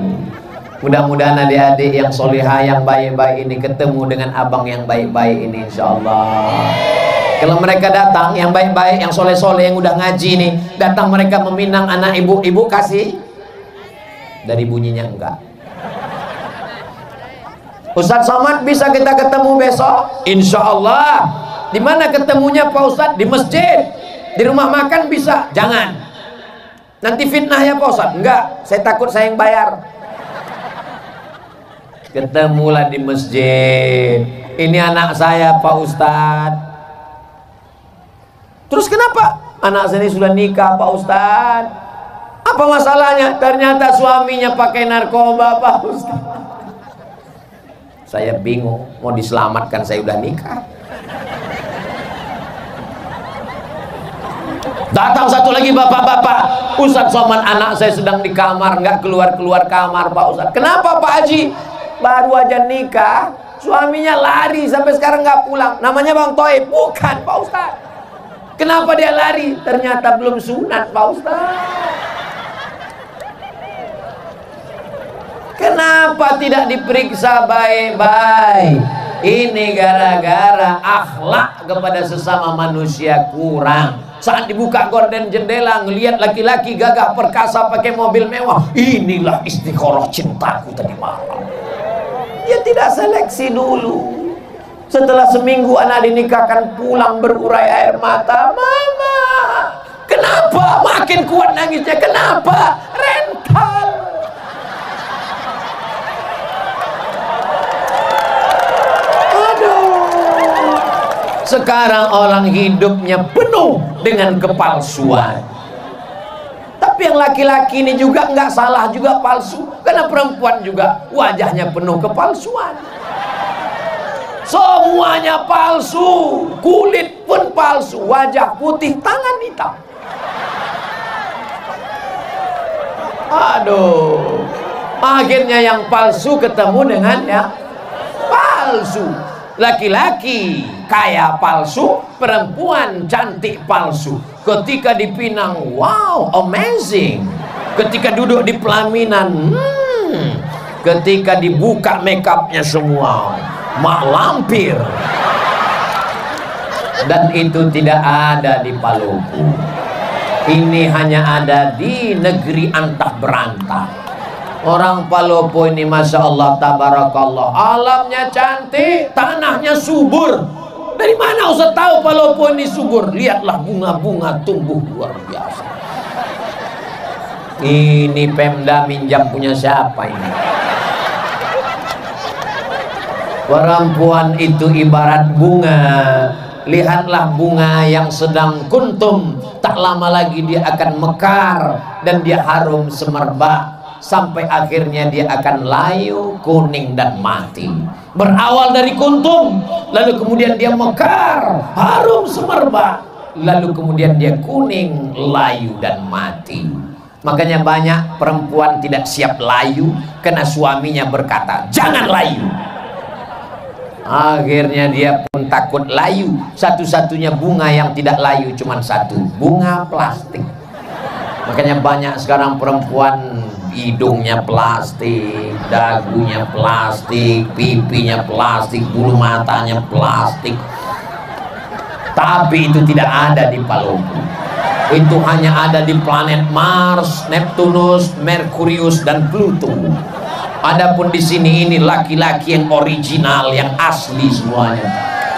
Mudah-mudahan adik-adik yang solihah, yang baik-baik ini ketemu dengan abang yang baik-baik ini, insya Allah. Kalau mereka datang, yang baik-baik, yang soleh-soleh, yang udah ngaji nih, datang mereka meminang anak ibu kasih. Dari bunyinya enggak. Ustadz Somad, bisa kita ketemu besok? Insya Allah. Di mana ketemunya Pak Ustadz? Di masjid. Di rumah makan bisa? Jangan. Nanti fitnah ya Pak Ustadz? Enggak, saya takut saya yang bayar. Ketemulah di masjid. Ini anak saya Pak Ustadz. Terus kenapa? Anak saya sudah nikah Pak Ustadz. Apa masalahnya? Ternyata suaminya pakai narkoba Pak Ustadz. Saya bingung, mau diselamatkan, saya udah nikah. Datang satu lagi bapak-bapak, Ustadz Somad, anak saya sedang di kamar, nggak keluar-keluar kamar Pak Ustadz. Kenapa Pak Haji? Baru aja nikah, suaminya lari sampai sekarang nggak pulang. Namanya Bang Toib? Bukan Pak Ustadz. Kenapa dia lari? Ternyata belum sunat Pak Ustadz. Kenapa tidak diperiksa baik-baik? Ini gara-gara akhlak kepada sesama manusia kurang. Saat dibuka gorden jendela, ngelihat laki-laki gagah perkasa pakai mobil mewah, inilah istikharah cintaku tadi malam. Ya tidak seleksi dulu. Setelah seminggu anak dinikahkan, pulang berurai air mata. Mama, kenapa? Makin kuat nangisnya. Kenapa? Rental. Sekarang orang hidupnya penuh dengan kepalsuan. Tapi yang laki-laki ini juga nggak salah juga palsu, karena perempuan juga wajahnya penuh kepalsuan. Semuanya palsu, kulit pun palsu, wajah putih, tangan hitam. Aduh, akhirnya yang palsu ketemu dengan yang palsu. Laki-laki kaya palsu, perempuan cantik palsu. Ketika dipinang, wow, amazing. Ketika duduk di pelaminan, ketika dibuka makeupnya semua, mak lampir. Dan itu tidak ada di Palopo. Ini hanya ada di negeri antah berantah. Orang Palopo ini Masya Allah, tabarakallah, alamnya cantik, tanahnya subur. Dari mana Ustaz tahu Palopo ini subur? Lihatlah bunga-bunga tumbuh luar biasa. Ini Pemda minjam punya siapa ini? Perempuan itu ibarat bunga. Lihatlah bunga yang sedang kuntum, tak lama lagi dia akan mekar dan dia harum semerbak. Sampai akhirnya dia akan layu, kuning dan mati. Berawal dari kuntum, lalu kemudian dia mekar, harum semerbak, lalu kemudian dia kuning, layu dan mati. Makanya banyak perempuan tidak siap layu karena suaminya berkata, jangan layu. Akhirnya dia pun takut layu. Satu-satunya bunga yang tidak layu cuma satu, bunga plastik. Makanya banyak sekarang perempuan hidungnya plastik, dagunya plastik, pipinya plastik, bulu matanya plastik. Tapi itu tidak ada di Palopo. Itu hanya ada di planet Mars, Neptunus, Merkurius, dan Pluto. Adapun di sini ini laki-laki yang original, yang asli semuanya.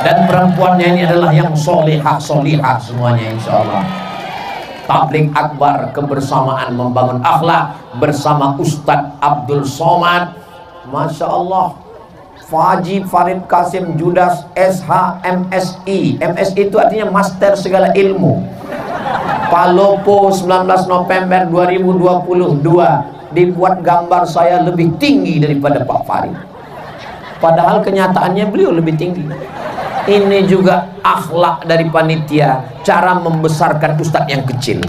Dan perempuannya ini adalah yang solihah semuanya, insya Allah. Tabligh akbar kebersamaan membangun akhlak bersama Ustadz Abdul Somad, Masya Allah, Faji Farid Kasim Judas SH MSI. MSI itu artinya Master Segala Ilmu. Palopo 19 November 2022. Dibuat gambar saya lebih tinggi daripada Pak Farid, padahal kenyataannya beliau lebih tinggi. Ini juga akhlak dari panitia, cara membesarkan ustadz yang kecil.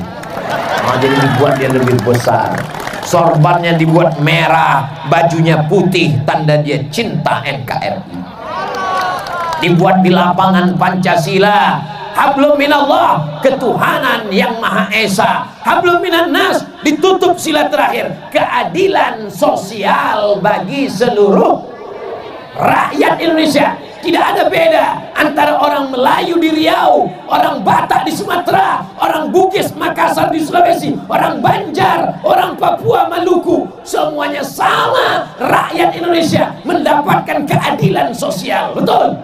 Jadi dibuat dia lebih besar. Sorbannya dibuat merah, bajunya putih, tanda dia cinta NKRI. Dibuat di lapangan Pancasila. Hablum minallah, ketuhanan yang Maha Esa. Hablum minan nas, ditutup sila terakhir, keadilan sosial bagi seluruh rakyat Indonesia. Tidak ada beda antara orang Melayu di Riau, orang Batak di Sumatera, orang Bugis Makassar di Sulawesi, orang Banjar, orang Papua Maluku. Semuanya sama, rakyat Indonesia mendapatkan keadilan sosial. Betul?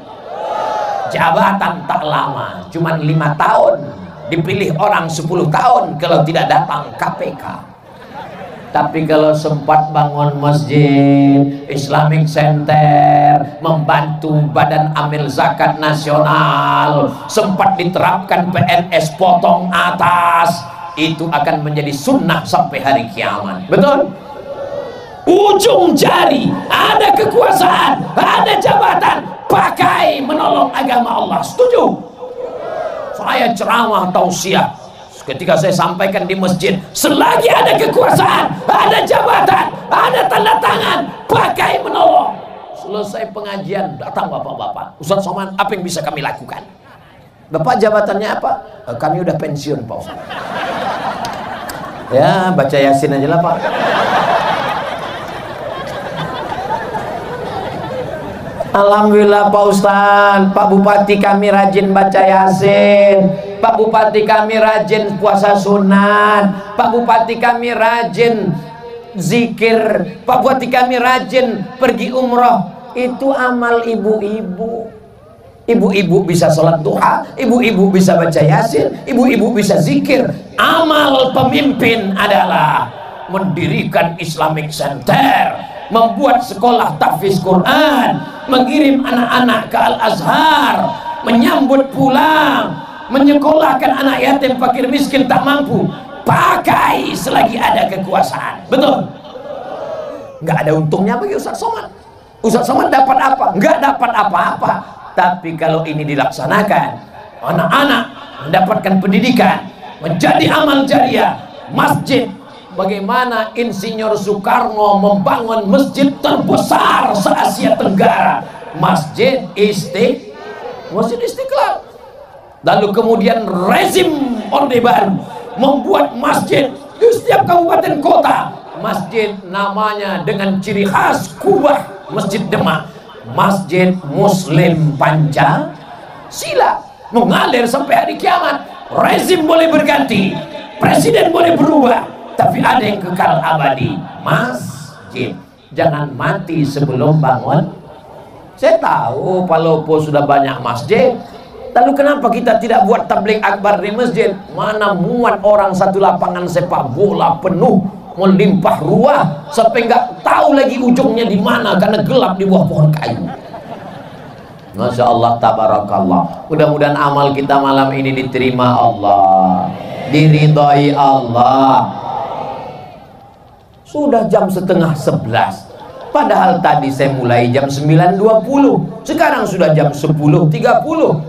Jabatan tak lama, cuma 5 tahun. Dipilih orang 10 tahun kalau tidak datang KPK. Tapi kalau sempat bangun masjid, Islamic Center, membantu Badan Amil Zakat Nasional, sempat diterapkan PNS potong atas, itu akan menjadi sunnah sampai hari kiamat. Betul? Ujung jari, ada kekuasaan, ada jabatan, pakai menolong agama Allah. Setuju? Saya ceramah tausiah, ketika saya sampaikan di masjid, selagi ada kekuasaan, ada jabatan, ada tanda tangan, pakai menolong. Selesai pengajian, datang bapak-bapak, Ustaz Somad, apa yang bisa kami lakukan? Bapak jabatannya apa? Kami udah pensiun, Pak Ustaz. Ya, baca Yasin aja lah, Pak. Alhamdulillah Pak Ustaz, Pak Bupati kami rajin baca Yasin, Pak Bupati kami rajin puasa sunat, Pak Bupati kami rajin zikir, Pak Bupati kami rajin pergi umroh. Itu amal ibu-ibu. Ibu-ibu bisa sholat duha, ibu-ibu bisa baca Yasin, ibu-ibu bisa zikir. Amal pemimpin adalah mendirikan Islamic Center, membuat sekolah tahfiz Quran, mengirim anak-anak ke Al-Azhar, menyambut pulang, menyekolahkan anak yatim fakir miskin tak mampu. Pakai selagi ada kekuasaan. Betul? Nggak ada untungnya bagi Ustaz Somad. Ustaz Somad dapat apa? Nggak dapat apa-apa. Tapi kalau ini dilaksanakan, anak-anak mendapatkan pendidikan, menjadi amal jariah, masjid. Bagaimana Insinyur Soekarno membangun masjid terbesar se-Asia Tenggara, Masjid Istiqlal. Lalu kemudian rezim Orde Baru membuat masjid di setiap kabupaten kota. Masjid namanya dengan ciri khas Kubah, Masjid Demak, Masjid Muslim Pancasila, mengalir sampai hari kiamat. Rezim boleh berganti, presiden boleh berubah, tapi ada yang kekal abadi, masjid. Jangan mati sebelum bangun. Saya tahu Palopo sudah banyak masjid, lalu kenapa kita tidak buat tabligh akbar di masjid? Mana muat orang satu lapangan sepak bola penuh, melimpah ruah, sampai nggak tahu lagi ujungnya di mana karena gelap di bawah pohon kayu. Masya Allah, tabarakallah. Mudah-mudahan amal kita malam ini diterima Allah, diridhoi Allah. Sudah jam 10:30, padahal tadi saya mulai jam 9.20, sekarang sudah jam 10.30.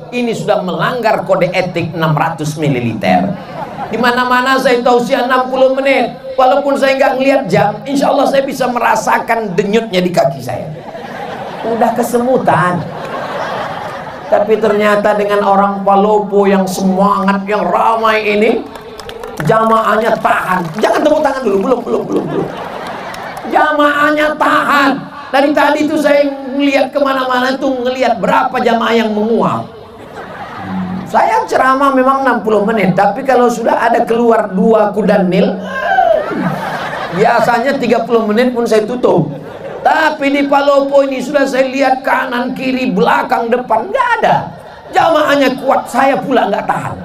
Ini sudah melanggar kode etik 600 ml. Di mana-mana saya tausiah 60 menit. Walaupun saya nggak ngelihat jam, insya Allah saya bisa merasakan denyutnya di kaki saya. Udah kesemutan. Tapi ternyata dengan orang Palopo yang semangat, yang ramai ini, jamaahnya tahan. Jangan tepuk tangan dulu, belum. Jamaahnya tahan. Dari tadi tuh saya ngelihat kemana-mana tuh, ngelihat berapa jamaah yang menguap. Saya ceramah memang 60 menit, tapi kalau sudah ada keluar 2 kuda Nil, biasanya 30 menit pun saya tutup. Tapi di Palopo ini sudah saya lihat kanan, kiri, belakang, depan, nggak ada. Jamaahnya kuat, saya pula nggak tahan.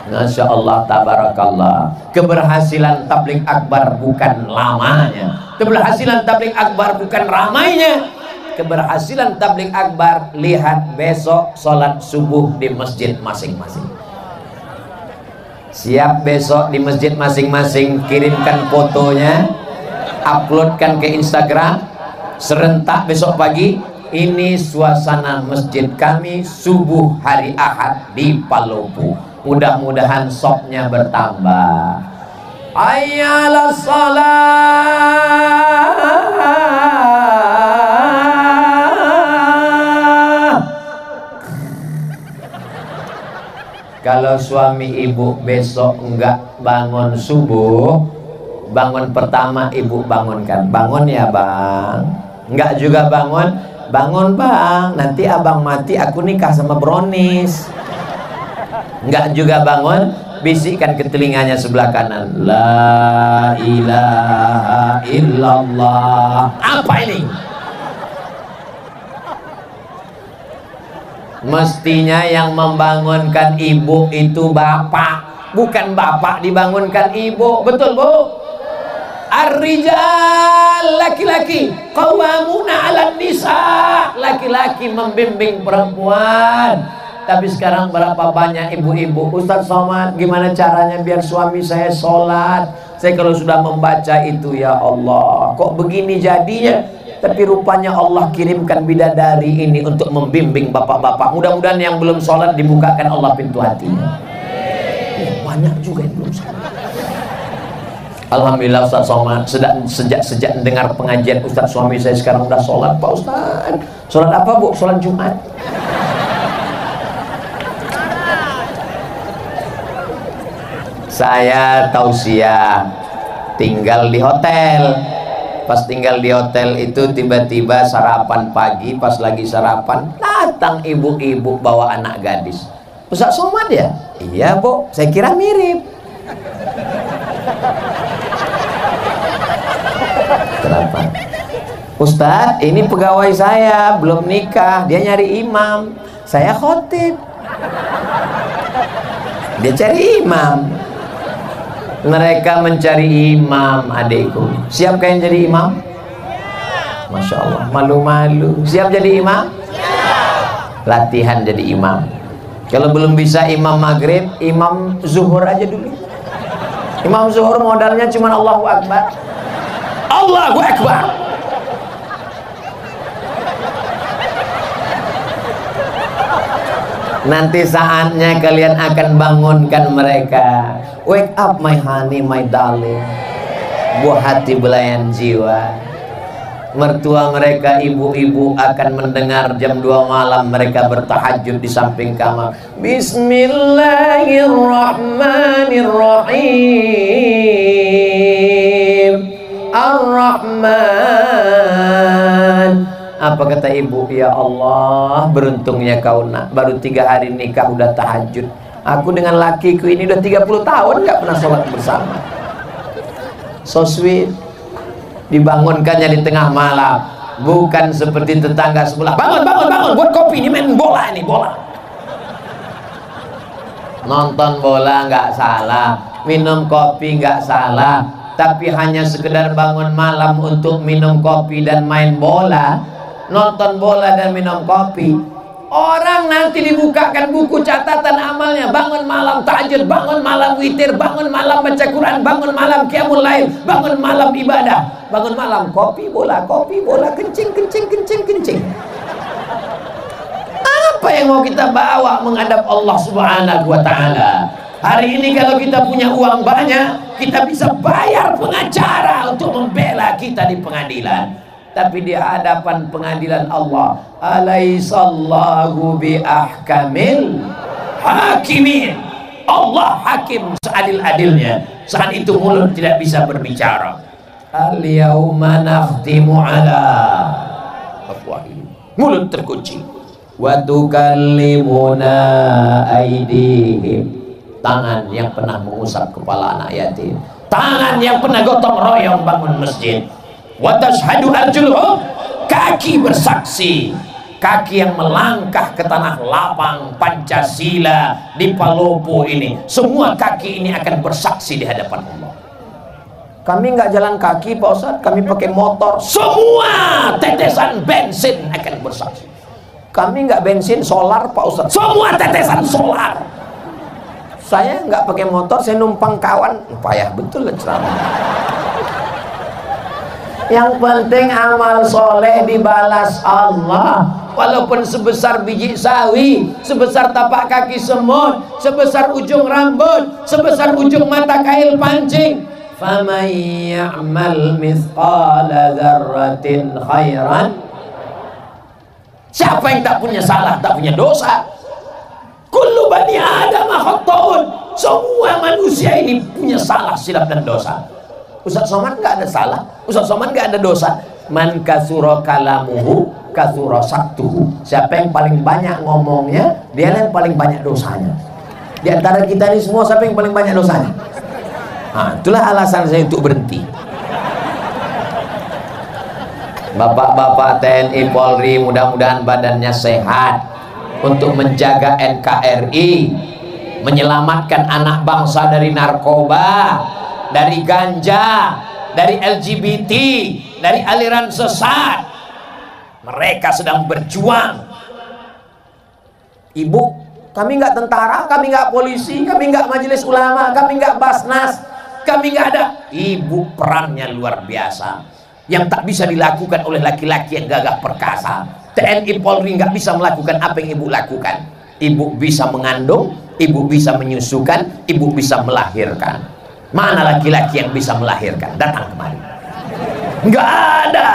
Masya Allah, tabarakallah. Keberhasilan tabligh akbar bukan lamanya. Keberhasilan tabligh akbar bukan ramainya. Keberhasilan tabligh akbar, lihat besok sholat subuh di masjid masing-masing. Siap besok di masjid masing-masing, kirimkan fotonya, uploadkan ke Instagram, serentak besok pagi. Ini suasana masjid kami subuh hari Ahad di Palopo. Mudah-mudahan sopnya bertambah. Ayyalas salat. Kalau suami ibu besok enggak bangun subuh, bangun pertama ibu bangunkan. Bangun ya bang. Enggak juga bangun. Bangun bang, nanti abang mati aku nikah sama Bronis. Enggak juga bangun, bisikkan ke telinganya sebelah kanan, la ilaha illallah. Apa ini? Mestinya yang membangunkan ibu itu bapak, bukan bapak dibangunkan ibu. Betul bu? Ar-rijal, laki-laki, qawwamuna 'alan nisa, laki-laki membimbing perempuan. Tapi sekarang berapa banyak ibu-ibu, Ustaz Somad, gimana caranya biar suami saya sholat? Saya kalau sudah membaca itu, ya Allah, kok begini jadinya? Tapi rupanya Allah kirimkan bidadari ini untuk membimbing bapak-bapak. Mudah-mudahan yang belum sholat dibukakan Allah pintu hatinya. Banyak juga yang belum sholat. Alhamdulillah Ustaz Somad, sejak dengar pengajian Ustaz, suami saya sekarang udah sholat Pak Ustaz. Sholat apa bu? Sholat Jumat. Saya tausiah tinggal di hotel. Pas tinggal di hotel itu tiba-tiba sarapan pagi, pas lagi sarapan datang ibu-ibu bawa anak gadis. Ustaz Somad ya? Iya bu, saya kira mirip. Kenapa? Ustaz, ini pegawai saya belum nikah, dia nyari imam, saya khotib, dia cari imam. Mereka mencari imam, adikku. Siap kalian jadi imam? Masya Allah, malu-malu. Siap jadi imam? Latihan jadi imam. Kalau belum bisa imam maghrib, imam zuhur aja dulu. Imam zuhur modalnya cuma Allahu Akbar. Allahu Akbar. Nanti saatnya kalian akan bangunkan mereka. Wake up my honey, my darling. Buah hati belayan jiwa. Mertua mereka, ibu-ibu akan mendengar jam 2 malam mereka bertahajud di samping kamar. Bismillahirrahmanirrahim. Ar-Rahman. Apa kata ibu? Ya Allah, beruntungnya kau nak, baru 3 hari nikah udah tahajud. Aku dengan lakiku ini udah 30 tahun gak pernah sholat bersama. So sweet. Dibangunkannya di tengah malam, bukan seperti tetangga sebelah. Bangun, bangun, bangun, buat kopi, ini main bola, ini bola. Nonton bola nggak salah, minum kopi nggak salah, tapi hanya sekedar bangun malam untuk minum kopi dan main bola, nonton bola dan minum kopi. Orang nanti dibukakan buku catatan amalnya, bangun malam tahajud, bangun malam witir, bangun malam baca Quran, bangun malam qiyamul lail, bangun malam ibadah, bangun malam kopi bola, kencing, kencing, kencing, kencing. Apa yang mau kita bawa menghadap Allah Subhanahu wa ta'ala? Hari ini kalau kita punya uang banyak, kita bisa bayar pengacara untuk membela kita di pengadilan. Tapi di hadapan pengadilan Allah, alaisallahu biahkamil hakimin. Allah hakim seadil-adilnya. Saat itu mulut tidak bisa berbicara. Al-yawma nakhtimu ala afwahihim. Mulut terkunci. wa tukallimuna aydihim, tangan yang pernah mengusap kepala anak yatim, tangan yang pernah gotong royong bangun masjid, wa tashhadu arjuluhum, kaki bersaksi, kaki yang melangkah ke tanah lapang Pancasila di Palopo ini, semua kaki ini akan bersaksi di hadapan Allah. Kami nggak jalan kaki Pak Ustadz, kami pakai motor, semua tetesan bensin akan bersaksi. Kami nggak bensin solar Pak Ustadz, semua tetesan solar. Saya nggak pakai motor, saya numpang kawan, payah betul lah ceramah. Yang penting amal soleh dibalas Allah, walaupun sebesar biji sawi, sebesar tapak kaki semut, sebesar ujung rambut, sebesar ujung mata kail pancing. Faman ya'mal mithqala dzarratin khairan, siapa yang tak punya salah, tak punya dosa? Kullu bani Adam khata'un, semua manusia ini punya salah, silap dan dosa. Ustaz Somad nggak ada salah, Ustaz Somad nggak ada dosa. Man kasura kalamuhu kasura saktuhu, siapa yang paling banyak ngomongnya, dia yang paling banyak dosanya. Di antara kita ini semua, siapa yang paling banyak dosanya? Nah, itulah alasan saya untuk berhenti. Bapak-bapak TNI Polri, mudah-mudahan badannya sehat untuk menjaga NKRI, menyelamatkan anak bangsa dari narkoba, dari ganja, dari LGBT, dari aliran sesat. Mereka sedang berjuang. Ibu, kami nggak tentara, kami nggak polisi, kami nggak majelis ulama, kami nggak basnas, kami nggak ada. Ibu perannya luar biasa, yang tak bisa dilakukan oleh laki-laki yang gagah perkasa. TNI Polri nggak bisa melakukan apa yang ibu lakukan. Ibu bisa mengandung, ibu bisa menyusukan, ibu bisa melahirkan. Mana laki-laki yang bisa melahirkan? Datang kemari. Nggak ada.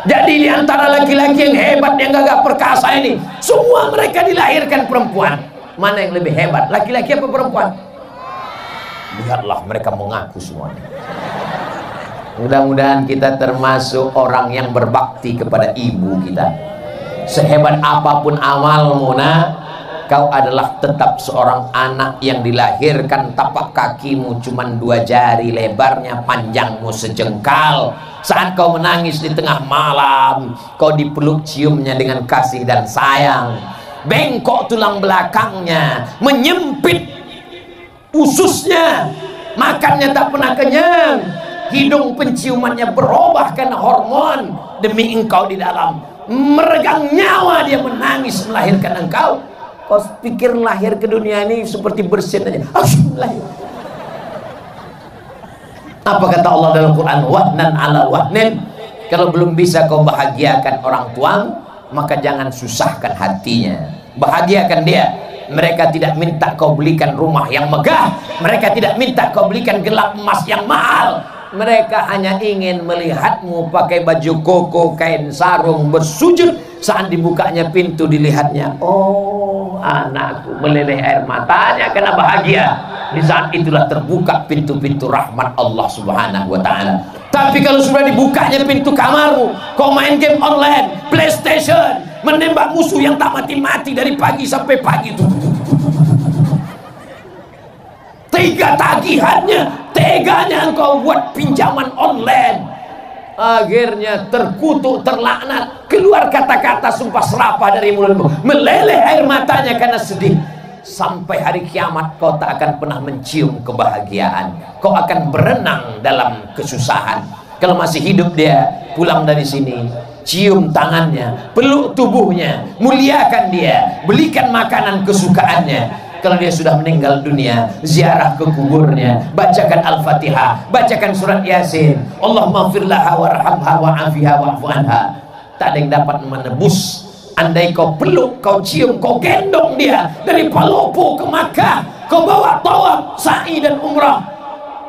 Jadi di antara laki-laki yang hebat, yang gagah perkasa ini, semua mereka dilahirkan perempuan. Mana yang lebih hebat, laki-laki apa perempuan? Lihatlah, mereka mengaku semuanya. Mudah-mudahan kita termasuk orang yang berbakti kepada ibu kita. Sehebat apapun amalmu, kau adalah tetap seorang anak yang dilahirkan, tapak kakimu cuma 2 jari lebarnya, panjangmu sejengkal. Saat kau menangis di tengah malam, kau dipeluk ciumnya dengan kasih dan sayang. Bengkok tulang belakangnya, menyempit ususnya, makannya tak pernah kenyang. Hidung penciumannya berubah karena hormon demi engkau di dalam. Meregang nyawa dia menangis melahirkan engkau. Kau pikir lahir ke dunia ini seperti bersin aja. Lahir. Apa kata Allah dalam Quran? Wahnan ala wahnin. Kalau belum bisa kau bahagiakan orang tuamu, maka jangan susahkan hatinya. Bahagiakan dia. Mereka tidak minta kau belikan rumah yang megah, mereka tidak minta kau belikan gelang emas yang mahal. Mereka hanya ingin melihatmu pakai baju koko, kain sarung, bersujud. Saat dibukanya pintu, dilihatnya, oh anakku, meleleh air matanya karena bahagia. Di saat itulah terbuka pintu-pintu rahmat Allah Subhanahu wa ta'ala. Tapi kalau sudah dibukanya pintu kamarmu, kau main game online, PlayStation, menembak musuh yang tak mati-mati dari pagi sampai pagi itu. Tega tagihannya, teganya engkau buat pinjaman online. Akhirnya terkutuk, terlaknat, keluar kata-kata sumpah serapah dari mulutmu, meleleh air matanya karena sedih. Sampai hari kiamat kau tak akan pernah mencium kebahagiaan. Kau akan berenang dalam kesusahan. Kalau masih hidup dia, pulang dari sini, cium tangannya, peluk tubuhnya, muliakan dia, belikan makanan kesukaannya. Kalau dia sudah meninggal dunia, ziarah ke kuburnya, bacakan Al-Fatihah, bacakan surat Yasin. Allahumma firlaha warhamha wa'afiha wa'fu anha. Tak ada yang dapat menebus. Andai kau peluk, kau cium, kau gendong dia dari Palopo ke Makkah, kau bawa tawaf, sa'i dan umrah,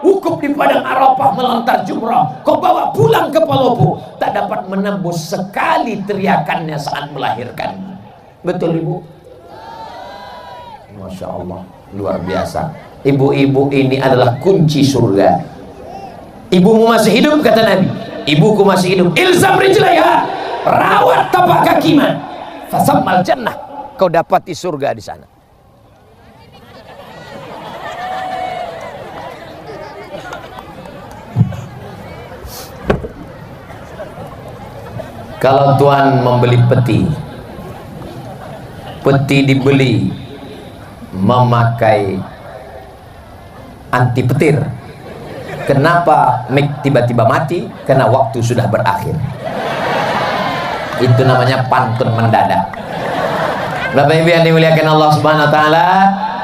wukuf di padang Arafah, melontar jumrah, kau bawa pulang ke Palopo, tak dapat menembus sekali teriakannya saat melahirkan. Betul ibu? Masya Allah, luar biasa. Ibu-ibu ini adalah kunci surga. Ibumu masih hidup, kata Nabi. Ibuku masih hidup. Ilzam rijlaiha, rawat tapak kakinya, fasammal jannah, kau dapati surga di sana. Kalau Tuhan membeli peti, peti dibeli memakai anti petir. Kenapa mik tiba-tiba mati? Karena waktu sudah berakhir. Itu namanya pantun mendadak. Bapak Ibu yang dimuliakan Allah Subhanahu wa taala,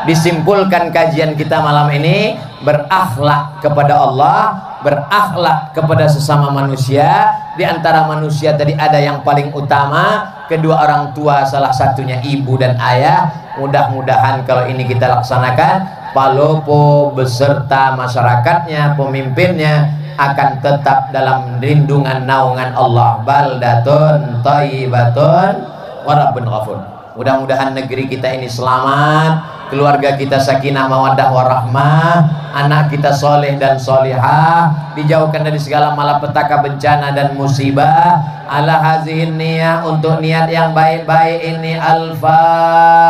disimpulkan kajian kita malam ini, berakhlak kepada Allah, berakhlak kepada sesama manusia. Di antara manusia tadi ada yang paling utama, kedua orang tua, salah satunya ibu dan ayah. Mudah-mudahan kalau ini kita laksanakan, Palopo beserta masyarakatnya, pemimpinnya akan tetap dalam lindungan naungan Allah. Baldatun thayyibatun wa rabbun ghafur. Mudah-mudahan negeri kita ini selamat, keluarga kita sakinah mawaddah warahmah, anak kita soleh dan solihah, dijauhkan dari segala malapetaka, bencana dan musibah. Ala hazihin niyah, untuk niat yang baik-baik ini. Al-Fatihah.